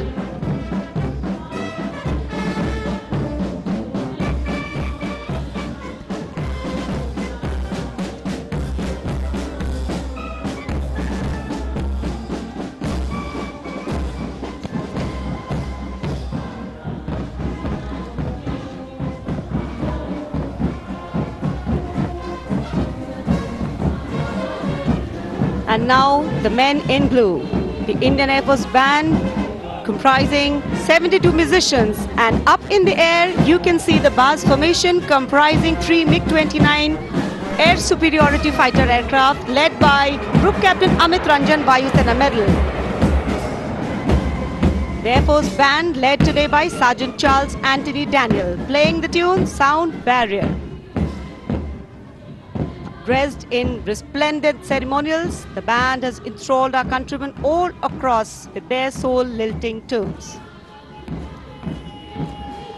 And now the men in blue, the Indian Air Force Band comprising 72 musicians, and up in the air you can see the Baz formation comprising 3 MiG-29 air superiority fighter aircraft led by Group Captain Amit Ranjan, Vayu Sena Medal. The Air Force Band led today by Sergeant Charles Anthony Daniel, playing the tune Sound Barrier. Dressed in resplendent ceremonials, the band has enthralled our countrymen all across with their soul-lilting tunes.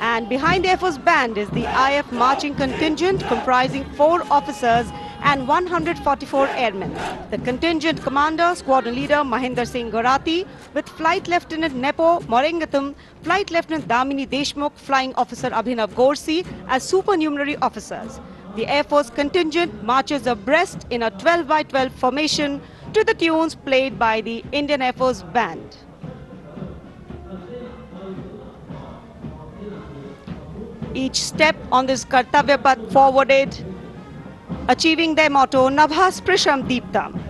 And behind the Air Force Band is the IF marching contingent comprising 4 officers and 144 airmen. The contingent commander, squadron leader Mahinder Singh Gorati, with Flight Lieutenant Nepo Morengatum, Flight Lieutenant Damini Deshmukh, Flying Officer Abhinav Gorsi as supernumerary officers. The Air Force contingent marches abreast in a 12-by-12 formation to the tunes played by the Indian Air Force Band. Each step on this Kartavya Path forwarded, achieving their motto, Nabha Sprisham Deeptam.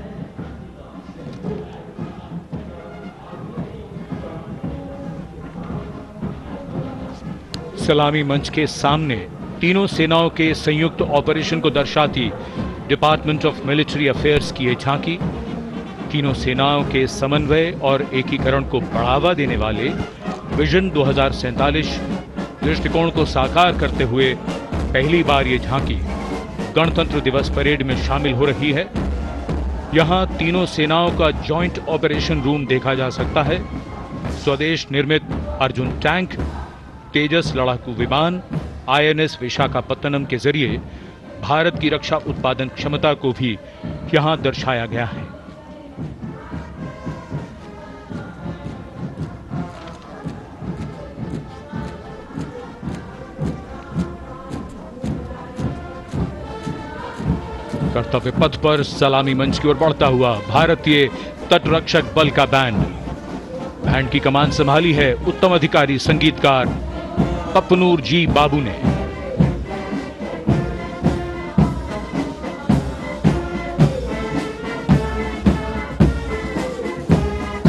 सलामी मंच के सामने तीनों सेनाओं के संयुक्त operation को दर्शाती डिपार्टमेंट ऑफ मिलिट्री अफेयर्स की ये झांकी तीनों सेनाओं के समन्वय और एकीकरण को बढ़ावा देने वाले विजन 2047 दृष्टिकोण को साकार करते हुए पहली बार ये झांकी गणतंत्र दिवस परेड में शामिल हो रही है। यहां तीनों सेनाओं का जॉइंट ऑपरेशन रूम देखा जा सकता है। स्वदेश निर्मित अर्जुन टैंक, तेजस लड़ाकू विमान, INS विशाखापत्तनम के जरिए भारत की रक्षा उत्पादन क्षमता को भी यहां दर्शाया गया है। कर्तव्य पथ पर सलामी मंच की ओर बढ़ता हुआ भारतीय तटरक्षक बल का बैंड की कमान संभाली है उत्तम अधिकारी संगीतकार पपनूर जी बाबू ने।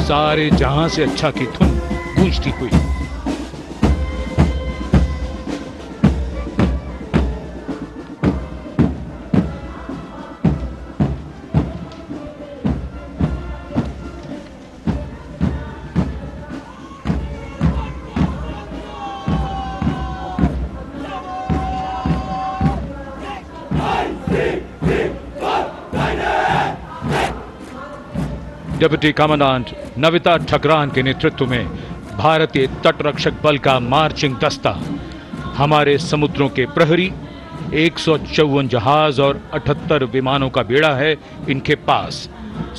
सारे जहां से अच्छा की धुन गूंजती हुई। डिप्टी कमांडेंट नविता ठकरान के नेतृत्व में भारतीय तटरक्षक बल का मार्चिंग दस्ता हमारे समुद्रों के प्रहरी 154 जहाज और 78 विमानों का बेड़ा है इनके पास।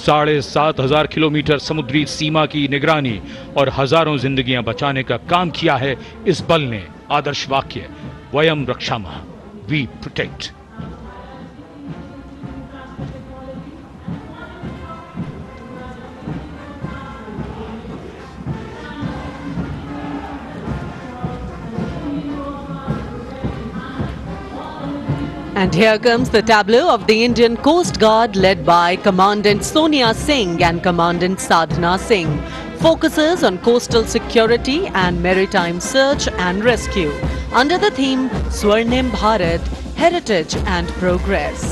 7,500 किलोमीटर समुद्री सीमा की निगरानी और हजारों जिंदगियां बचाने का काम किया है इस बल ने। आदर्श वाक्य वयम रक्षामः, we protect. And here comes the tableau of the Indian Coast Guard led by Commandant Sonia Singh and Commandant Sadhana Singh. Focuses on coastal security and maritime search and rescue under the theme Swarnim Bharat, Heritage and Progress.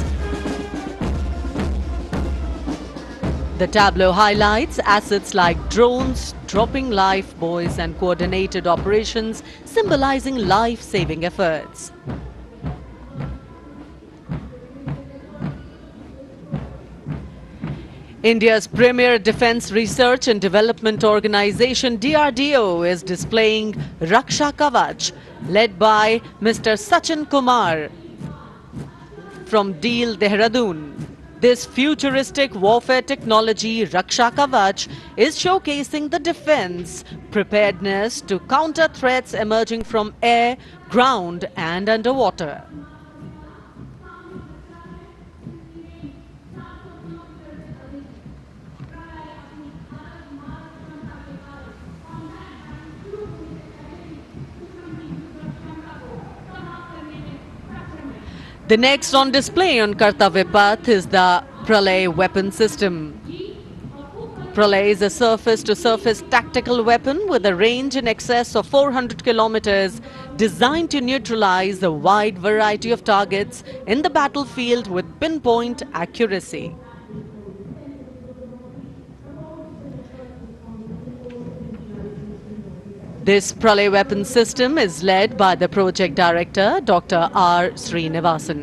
The tableau highlights assets like drones, dropping life buoys and coordinated operations symbolizing life-saving efforts. India's premier defence research and development organisation DRDO is displaying Raksha Kavach, led by Mr. Sachin Kumar from Deel, Dehradun. This futuristic warfare technology, Raksha Kavach, is showcasing the defence preparedness to counter threats emerging from air, ground and underwater. The next on display on Kartavya Path is the Pralay weapon system. Pralay is a surface-to-surface tactical weapon with a range in excess of 400 kilometers, designed to neutralize a wide variety of targets in the battlefield with pinpoint accuracy. This Pralay weapon system is led by the project director, Dr. R. Srinivasan.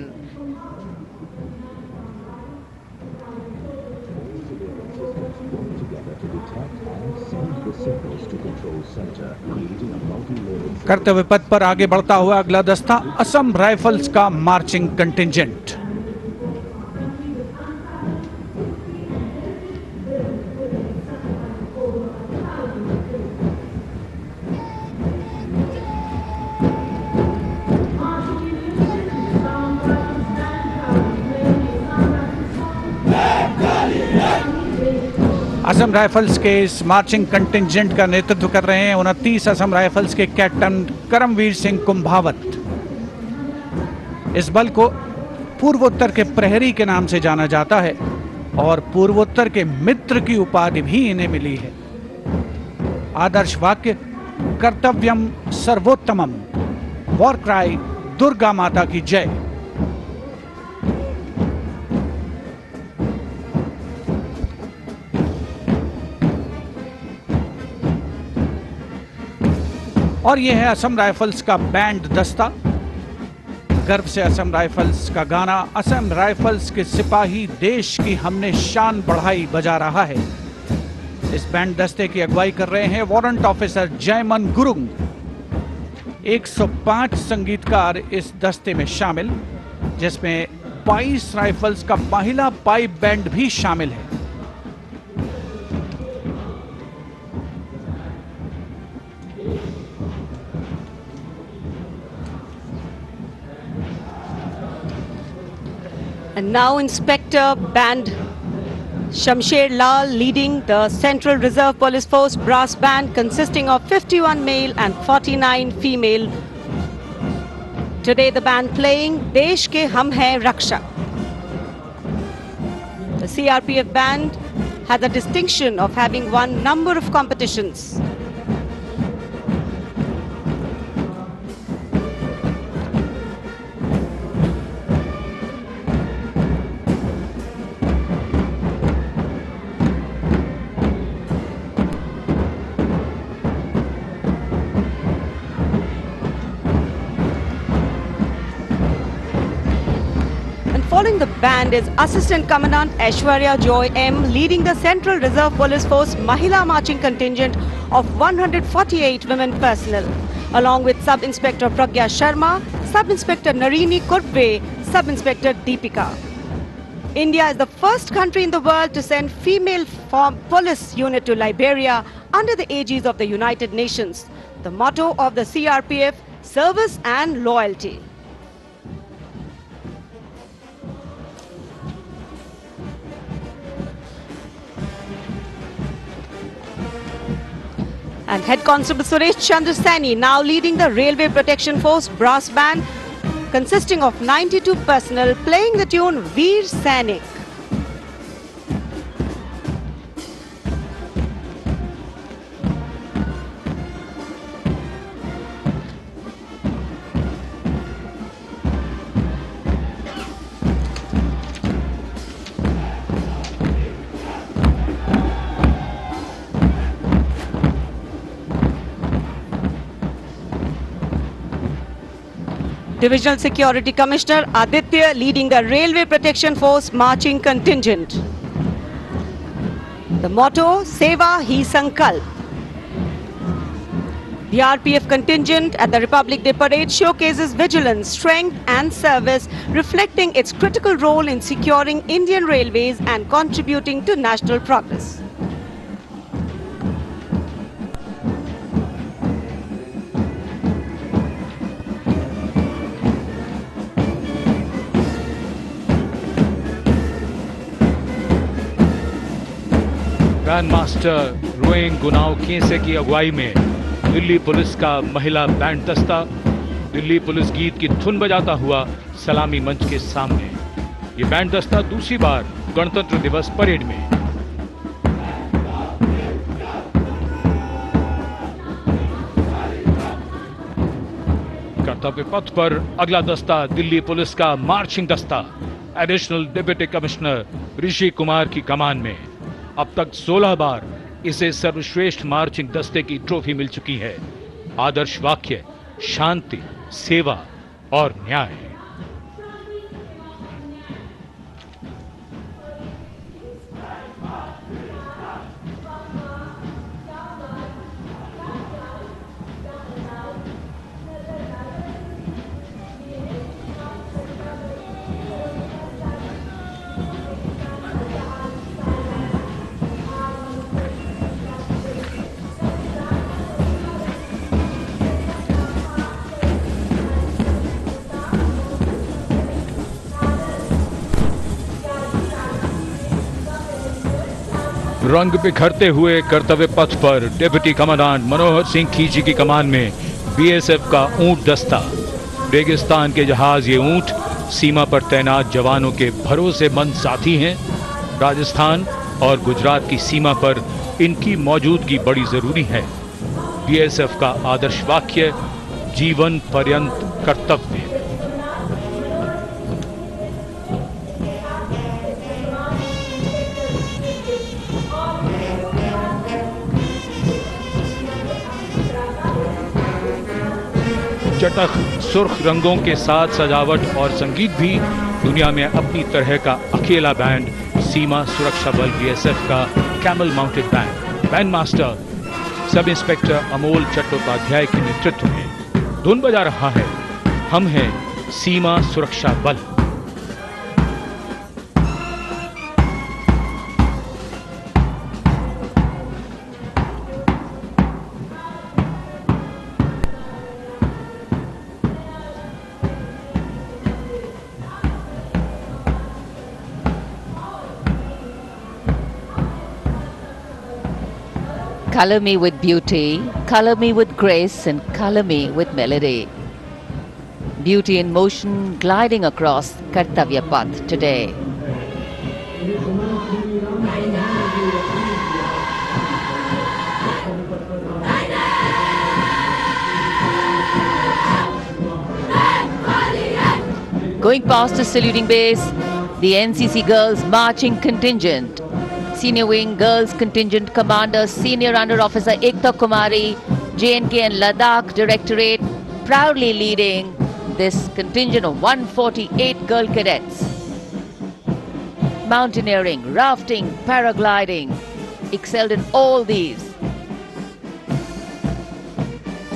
कर्तव्य पथ पर आगे बढ़ता हुआ अगला दस्ता Assam rifles का marching contingent. Assam rifles के इस मार्चिंग कंटिंजेंट का नेतृत्व कर रहे हैं 29 असम राइफल्स के कैप्टन करमवीर सिंह कुंभावत। इस बल को पूर्वोत्तर के प्रहरी के नाम से जाना जाता है और पूर्वोत्तर के मित्र की उपाधि भी इन्हें मिली है। आदर्श वाक्य कर्तव्यम सर्वोत्तमम, वॉर क्राई दुर्गा माता की जय। और यह है असम राइफल्स का बैंड दस्ता। गर्व से असम राइफल्स का गाना असम राइफल्स के सिपाही देश की हमने शान बढ़ाई बजा रहा है। इस बैंड दस्ते की अगुवाई कर रहे हैं वारंट ऑफिसर जयमन गुरुंग। 105 संगीतकार इस दस्ते में शामिल, जिसमें 22 राइफल्स का महिला पाइप बैंड भी शामिल है। And now Inspector Band Shamsher Lal leading the Central Reserve Police Force brass band consisting of 51 male and 49 female. Today the band playing Desh Ke Hum Hai Rakshak. The CRPF band has the distinction of having won number of competitions. Following the band is Assistant Commandant Aishwarya Joy M leading the Central Reserve Police Force Mahila Marching Contingent of 148 women personnel, along with Sub-Inspector Pragya Sharma, Sub-Inspector Narini Kurbe, Sub-Inspector Deepika. India is the first country in the world to send female police unit to Liberia under the aegis of the United Nations. The motto of the CRPF, service and loyalty. And Head Constable Suresh Chandra Sani now leading the Railway Protection Force brass band consisting of 92 personnel playing the tune Veer Sainik. Divisional Security Commissioner Aditya leading the Railway Protection Force marching contingent. The motto, Seva Hi Sankalp. The RPF contingent at the Republic Day Parade showcases vigilance, strength and service, reflecting its critical role in securing Indian railways and contributing to national progress. Grand master रोइंग गुनाव खेसे की अगुवाई में Delhi police का महिला band दस्ता Delhi police गीत की धुन बजाता हुआ सलामी मंच के सामने। ये बैंड दस्ता दूसरी बार गणतंत्र दिवस परेड में। कर्तव्य पथ पर अगला दस्ता दिल्ली पुलिस का मार्चिंग दस्ता additional deputy commissioner Rishi Kumar की कमान में। अब तक 16 बार इसे सर्वश्रेष्ठ मार्चिंग दस्ते की ट्रॉफी मिल चुकी है। आदर्श वाक्य शांति, सेवा और न्याय। रंग बिखरते हुए कर्तव्य पथ पर डिप्टी कमांडेंट मनोहर सिंह खींची की कमान में बीएसएफ का ऊंट दस्ता। रेगिस्तान के जहाज ये ऊंट सीमा पर तैनात जवानों के भरोसेमंद साथी हैं। राजस्थान और गुजरात की सीमा पर इनकी मौजूदगी बड़ी जरूरी है। बीएसएफ का आदर्श वाक्य जीवन पर्यंत कर्तव्य। चटख सुर्ख रंगों के साथ सजावट और संगीत भी दुनिया में अपनी तरह का अकेला बैंड सीमा सुरक्षा बल बीएसएफ का camel mounted band. Band master sub inspector Amol Chattopadhyay के नेतृत्व में धुन बजा रहा है हम हैं सीमा सुरक्षा बल। Color me with beauty, color me with grace, and color me with melody. Beauty in motion gliding across Kartavya Path today. Going past the saluting base, the NCC Girls Marching Contingent. Senior Wing Girls Contingent Commander Senior Under Officer Ekta Kumari, JNK and Ladakh Directorate, proudly leading this contingent of 148 girl cadets. Mountaineering, rafting, paragliding, excelled in all these.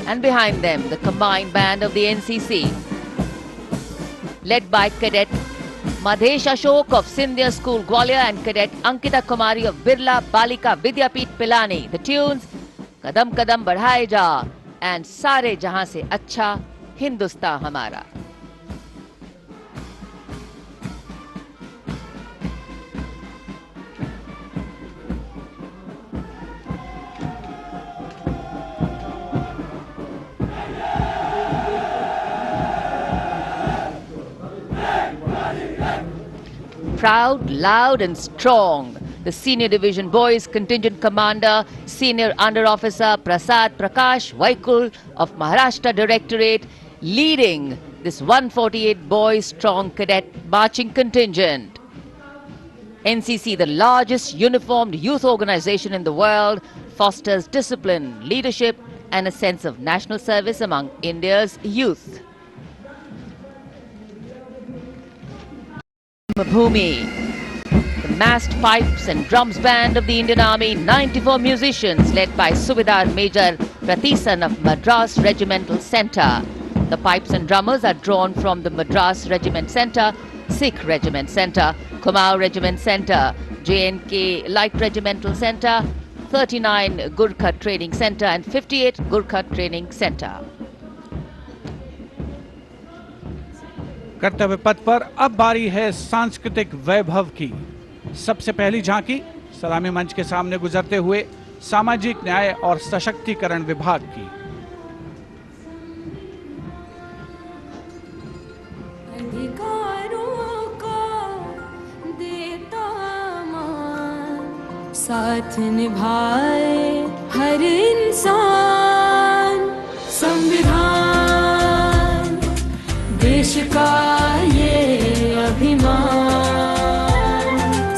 And behind them, the combined band of the NCC, led by Cadet Madhesh Ashok of Sindhya School Gwalior and Cadet Ankita Kumari of Birla Balika Vidyapeeth Pilani. The tunes Kadam Kadam Badhaye Ja and Sare Jahan Se Acha Hindustan Hamara. Proud, loud and strong, the Senior Division Boys Contingent Commander, Senior Under Officer Prasad Prakash Vaikul of Maharashtra Directorate, leading this 148 boys strong cadet marching contingent. NCC, the largest uniformed youth organization in the world, fosters discipline, leadership and a sense of national service among India's youth. Bhumi, the massed pipes and drums band of the Indian Army, 94 musicians led by Subedar Major Prathisan of Madras Regimental Centre. The pipes and drummers are drawn from the Madras Regiment Centre, Sikh Regiment Centre, Kumaon Regiment Centre, JNK Light Regimental Centre, 39 Gurkha Training Centre and 58 Gurkha Training Centre. कर्तव्य पथ पर अब बारी है सांस्कृतिक वैभव की। सबसे पहली झांकी सलामी मंच के सामने गुजरते हुए सामाजिक न्याय और सशक्तिकरण विभाग की। अधिकारों का देता मान, साथ निभाए हर इंसान। संविधान देश का ये अभिमान,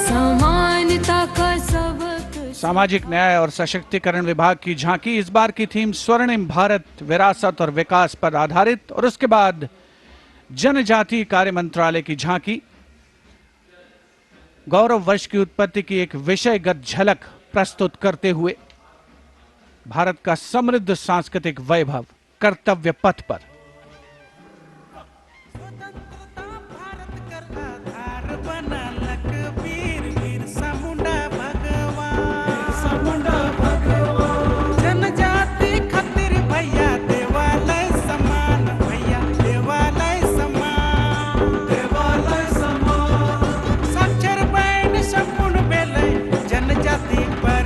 समानता का सबक। सामाजिक न्याय और सशक्तिकरण विभाग की झांकी इस बार की थीम स्वर्णिम भारत, विरासत और विकास पर आधारित, और उसके बाद जनजातीय कार्य मंत्रालय की झांकी गौरव वर्ष की उत्पत्ति की एक विषयगत झलक प्रस्तुत करते हुए भारत का समृद्ध सांस्कृतिक वैभव कर्तव्य पथ पर। साक्षर बैन संपूर्ण बेले जनजाति पर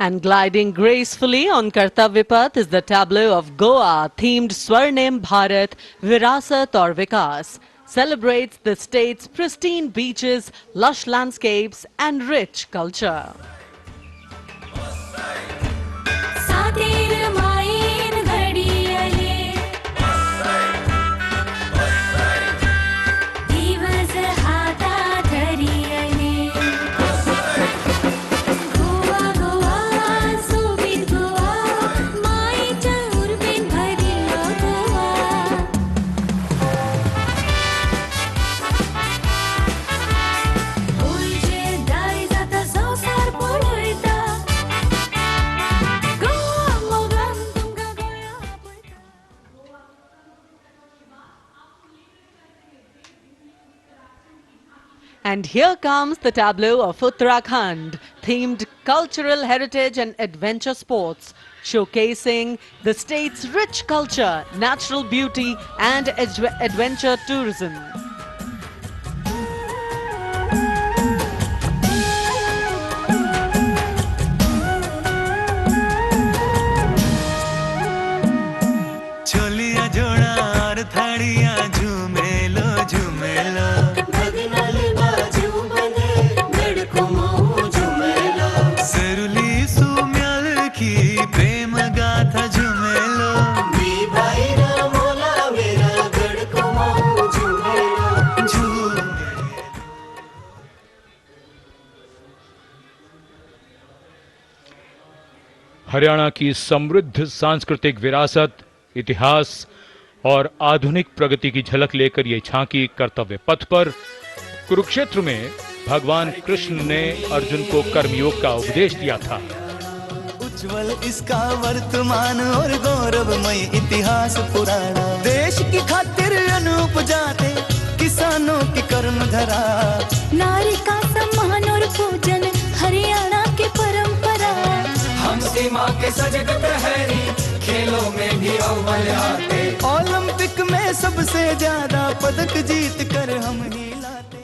And gliding gracefully on Kartavya Path is the tableau of Goa themed Swarnim Bharat Virasat aur Vikas. Celebrates the state's pristine beaches, lush landscapes and rich culture. सातेर मायेन घडियले दिवस हातात धरियले गोवा गोवा सोबीत गोवा मायेच्या उर्बेन भरिल्लो गोवा गोंयचे दायज आतां संवसार पळयता गोवा मोगान तुमकां गोंया आपयता. And here comes the tableau of Uttarakhand, themed cultural heritage and adventure sports, showcasing the state's rich culture, natural beauty and adventure tourism. Chholiya जोड़ार थाड़िया झूमेलो झूमेलो भगनाले बाजू बने गड़को मऊ झुमेलो सरुली सुम्याल की प्रेम गाथा झूमेलो दी भाई रा मोला मेरा गड़को मऊ झुमेलो झूम हरियाणा की समृद्ध सांस्कृतिक विरासत, इतिहास और आधुनिक प्रगति की झलक लेकर ये झांकी कर्तव्य पथ पर कुरुक्षेत्र में भगवान कृष्ण ने अर्जुन को कर्मयोग का उपदेश दिया था। उज्जवल इसका वर्तमान और गौरवमय इतिहास पुराना देश की खातिर अनूप जाते किसानों की कर्म धरा नारी का सम्मान और पूजन हरियाणा की परंपरा हम सीमा के सजग प्रहरी खेलों में भी अव्वल आते ओलंपिक में सबसे ज्यादा पदक जीत कर हम ही लाते।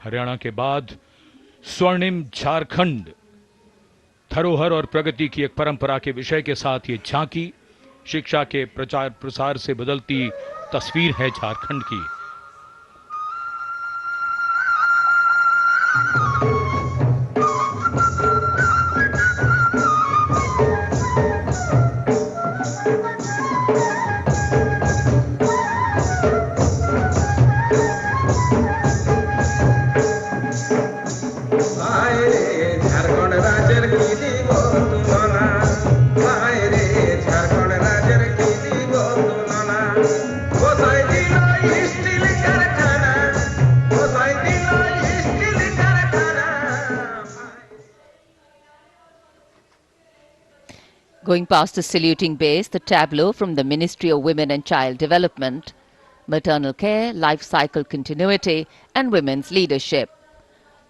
हरियाणा के बाद स्वर्णिम झारखंड, धरोहर और प्रगति की एक परंपरा के विषय के साथ ये झांकी शिक्षा के प्रचार प्रसार से बदलती तस्वीर है झारखंड की। झारखंड राज्य की दीवो तुलना झारखंड राज्य की दीवो तुलना गोसाई दिलो स्टील कारखाना गोसाई दिलो स्टील कारखाना। Going past the saluting base, the tableau from the Ministry of Women and Child Development, maternal care, life cycle continuity and women's leadership,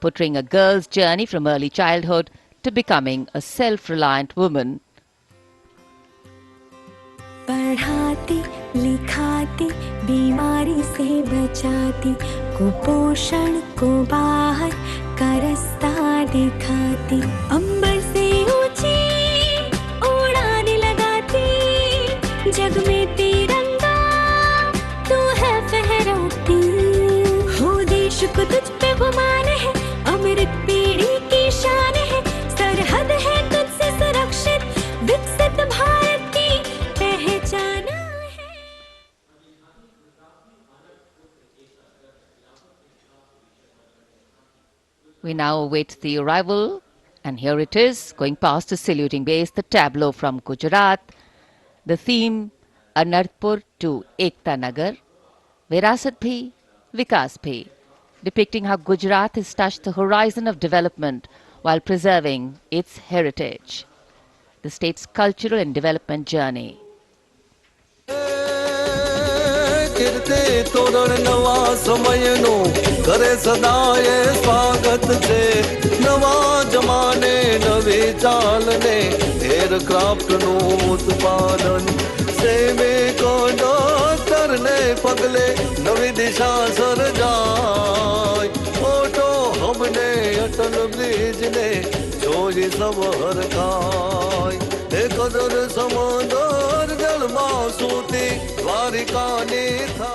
portraying a girl's journey from early childhood to becoming a self-reliant woman. पढ़ाती लिखाती बीमारी से बचाती कुपोषण को बाहर का रास्ता दिखाती अंबर से ऊंची उड़ान लगाती जग में तिरंगा तू है फहराती हो देश को तुझ पे गुमान है अमृत पीढ़ी की शान है सरहद है तुझसे सुरक्षित विकसित भारत की पहचान है। We now await the arrival, and here it is, going past the saluting base, the tableau from Gujarat, the theme Anarpur to Ekta Nagar, Virasat Bhi, Vikas Bhi, depicting how Gujarat has touched the horizon of development while preserving its heritage, the state's cultural and development journey. कीर्ति तोरण नवा समयनो करे सदाए स्वागत छे नवा जमाने नवी चालने aircraft નું ઉત્પાદન સૈનિકોને दो तरने पगले नवी दिशा सर जाय ओटो हमने अटल ब्रिज ने जोई सब हर काय कदर समंदर जल मासूती द्वारिका ने था.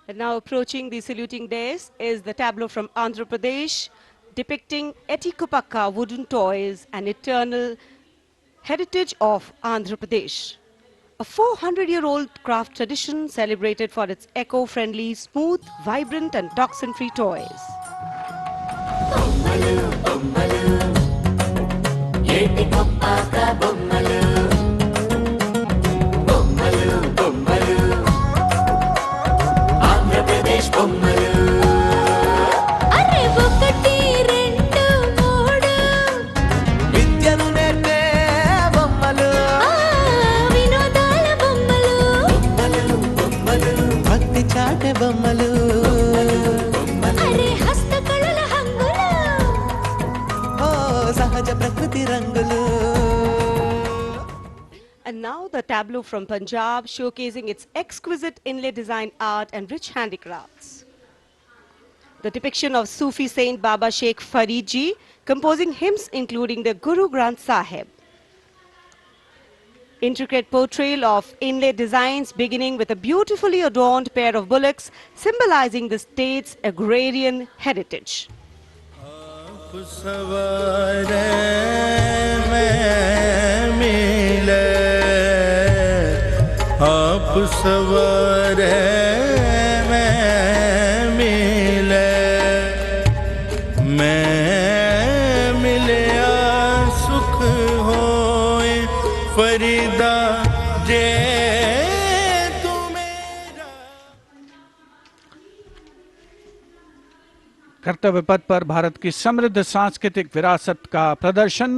And now approaching the saluting dais is the tableau from Andhra Pradesh depicting Etikopakka wooden toys, an eternal heritage of Andhra Pradesh. A 400-year-old craft tradition celebrated for its eco-friendly, smooth, vibrant and toxin-free toys. విద్యను నేర్పే బొమ్మలు భక్తి చాటే బొమ్మలు ఓ సహజ ప్రకృతి రంగులు. And now the tableau from Punjab showcasing its exquisite inlay design art and rich handicrafts. The depiction of Sufi saint Baba Sheikh Farid Ji composing hymns including the Guru Granth Sahib. Intricate portrayal of inlay designs beginning with a beautifully adorned pair of bullocks symbolizing the state's agrarian heritage. आप सवारे मैं मिले सुख होए फरीदा जे तू मेरा. कर्तव्य पथ पर भारत की समृद्ध सांस्कृतिक विरासत का प्रदर्शन,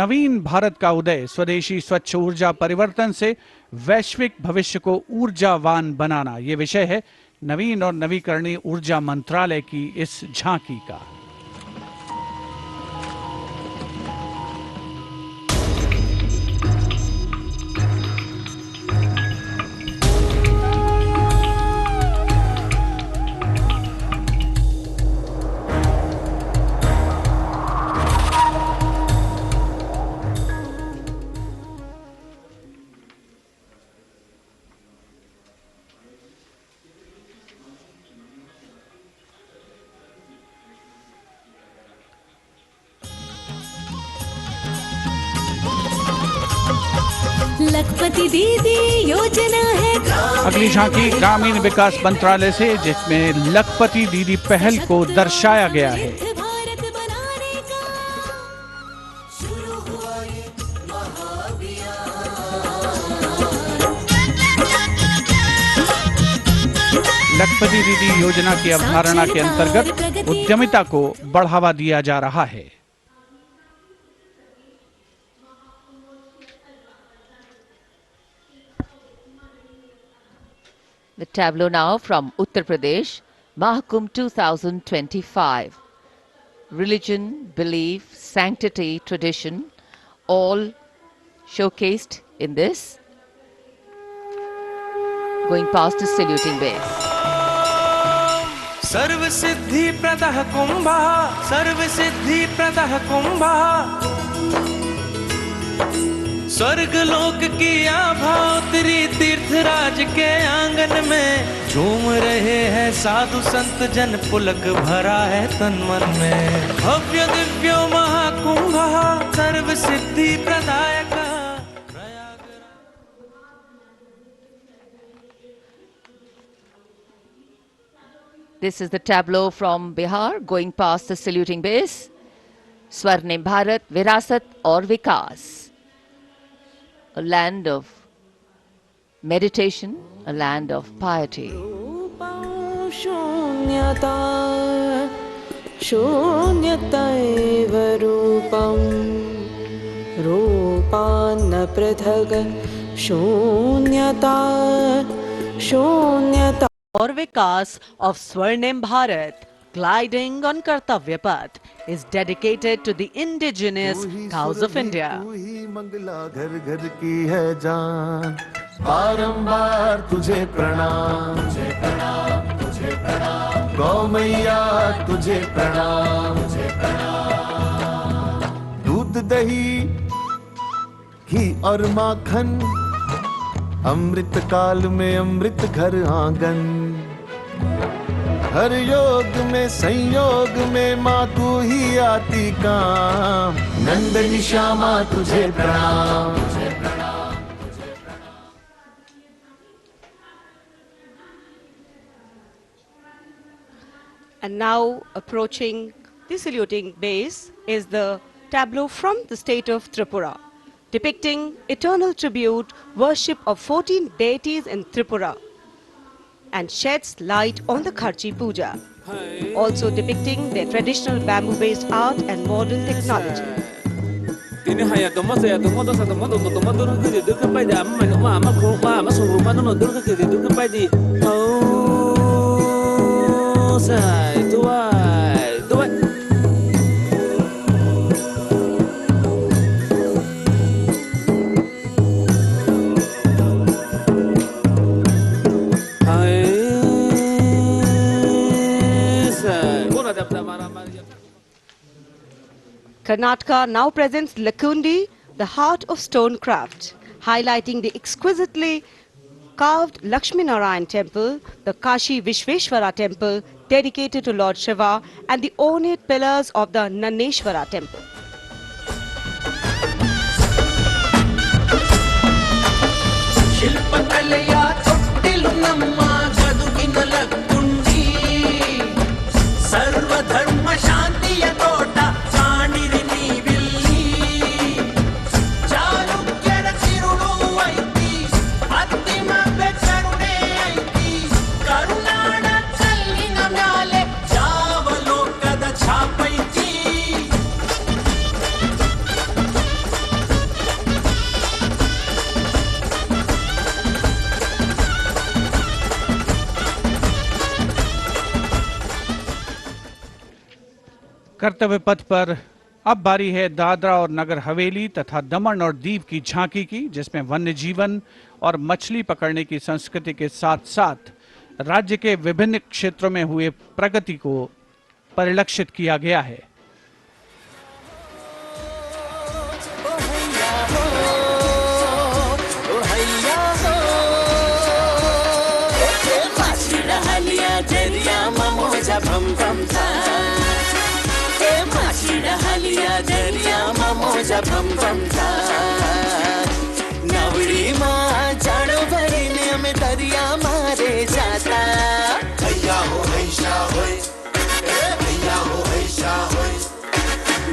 नवीन भारत का उदय, स्वदेशी स्वच्छ ऊर्जा परिवर्तन से वैश्विक भविष्य को ऊर्जावान बनाना, ये विषय है नवीन और नवीकरणीय ऊर्जा मंत्रालय की इस झांकी का. लखपति दीदी योजना है. अगली झांकी ग्रामीण विकास मंत्रालय से, जिसमें लखपति दीदी पहल को दर्शाया गया है. भारत बनाने का शुरू हुआ ये लखपति दीदी योजना की अवधारणा के अंतर्गत उद्यमिता को बढ़ावा दिया जा रहा है. The tableau now from Uttar Pradesh, Mahakumbh 2025. Religion, belief, sanctity, tradition, all showcased in this. Going past the saluting base. सर्व सिद्धि प्रदः कुंभः, सर्व सिद्धि प्रदः कुंभः. स्वर्ग लोक की आभा उतरी तीर्थराज के आंगन में. झूम रहे हैं साधु संत जन, पुलक भरा है तन मन में. भव्य दिव्यो महाकुंभ सर्व सिद्धि प्रदायक. This is the tableau from Bihar going past the saluting base. Swarnim Bharat, Virasat aur Vikas. A land of meditation, a land of piety. शून्यता शून्यतैव रूपं रूपान्न पृथक् शून्यता शून्यता. Or Vikas of Swarnim Bharat, gliding on Kartavya Path, is dedicated to the indigenous cows of India. तू ही मंगला घर घर की है जान, बारंबार तुझे प्रणाम, तुझे प्रणाम, तुझे प्रणाम, गौ मैया तुझे प्रणाम, तुझे प्रणाम। दूध दही घी और माखन, अमृत काल में अमृत घर आंगन, हर योग में संयोग में माँ तू ही आती काम। नंदनी श्यामा तुझे प्रणाम, तुझे प्रणाम, तुझे प्रणाम। And now approaching the saluting base is the tableau from the state of Tripura, depicting eternal tribute, worship of 14 deities in Tripura, and sheds light on the Kharchi Puja, also depicting their traditional bamboo-based art and modern technology. Karnataka now presents Lakundi, the heart of stone craft, highlighting the exquisitely carved Lakshmi Narayan temple, the Kashi Vishveshwara temple dedicated to Lord Shiva, and the ornate pillars of the Naneshwara temple. कर्तव्य पथ पर अब बारी है दादरा और नगर हवेली तथा दमन और दीव की झांकी की, जिसमें वन्य जीवन और मछली पकड़ने की संस्कृति के साथ साथ राज्य के विभिन्न क्षेत्रों में हुए प्रगति को परिलक्षित किया गया है। नवड़ी माँ जानो भरी ने हमें दरिया मारे जाता। भैया हो ऐसा होए, भैया हो ऐसा होए,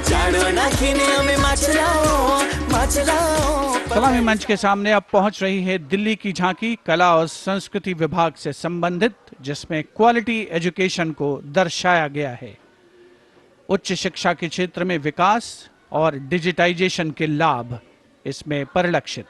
जानो ना खीने हमें मचलाओ मचलाओ। सलामी मंच के सामने अब पहुंच रही है दिल्ली की झांकी, कला और संस्कृति विभाग से संबंधित, जिसमें क्वालिटी एजुकेशन को दर्शाया गया है। उच्च शिक्षा के क्षेत्र में विकास और डिजिटाइजेशन के लाभ इसमें परिलक्षित।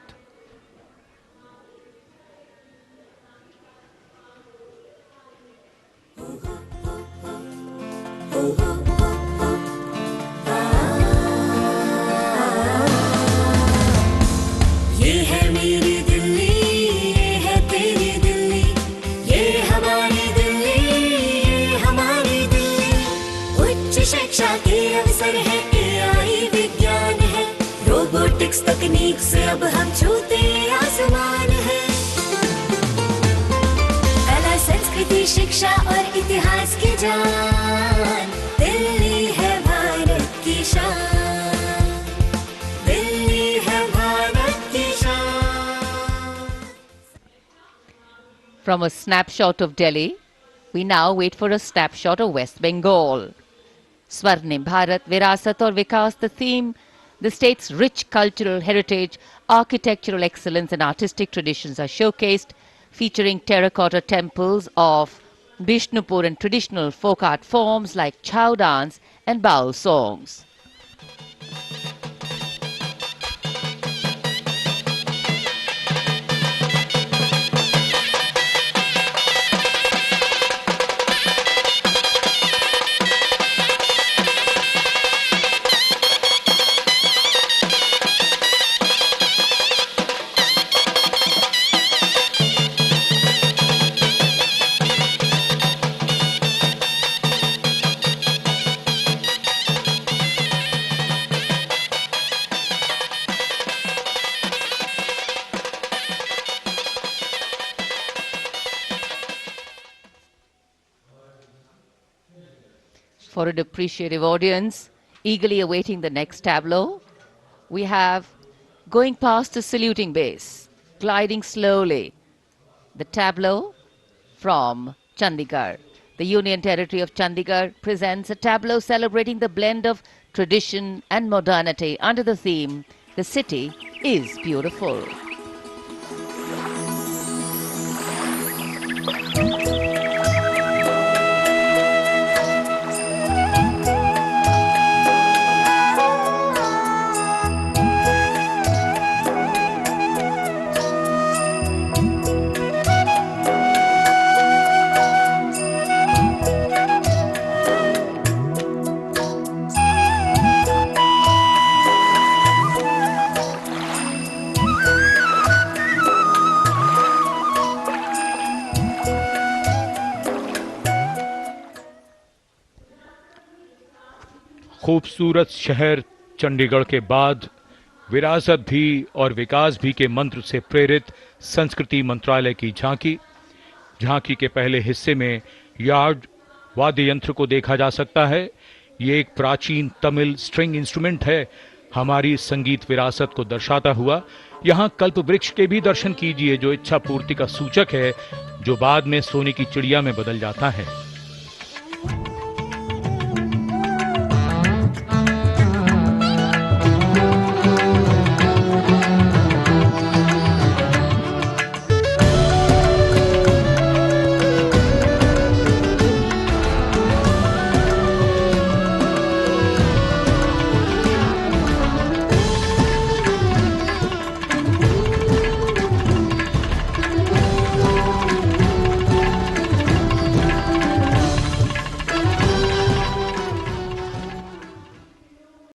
ये है मेरी दिल्ली, ये है तेरी दिल्ली, ये हमारी दिल्ली, ये हमारी दिल्ली। उच्च शिक्षा के अवसर है, AI विज्ञान है, रोबोटिक्स तकनीक से अब हम छूते आसमान है। कला संस्कृति शिक्षा और इतिहास की जान, दिल्ली है भारत की शान, दिल्ली है भारत की शान। From a snapshot of Delhi, we now wait for a snapshot of West Bengal. Swarnim Bharat, Virasat aur Vikas, the theme, the state's rich cultural heritage, architectural excellence and artistic traditions are showcased, featuring terracotta temples of Bishnupur and traditional folk art forms like chow dance and baul songs. for an appreciative audience eagerly awaiting the next tableau. We have, going past the saluting base, gliding slowly, the tableau from Chandigarh. The Union Territory of Chandigarh presents a tableau celebrating the blend of tradition and modernity under the theme, "The City is Beautiful." खूबसूरत शहर चंडीगढ़ के बाद विरासत भी और विकास भी के मंत्र से प्रेरित संस्कृति मंत्रालय की झांकी के पहले हिस्से में यार्ड वाद्य यंत्र को देखा जा सकता है। ये एक प्राचीन तमिल स्ट्रिंग इंस्ट्रूमेंट है, हमारी संगीत विरासत को दर्शाता हुआ। यहाँ कल्प वृक्ष के भी दर्शन कीजिए, जो इच्छा पूर्ति का सूचक है, जो बाद में सोने की चिड़िया में बदल जाता है।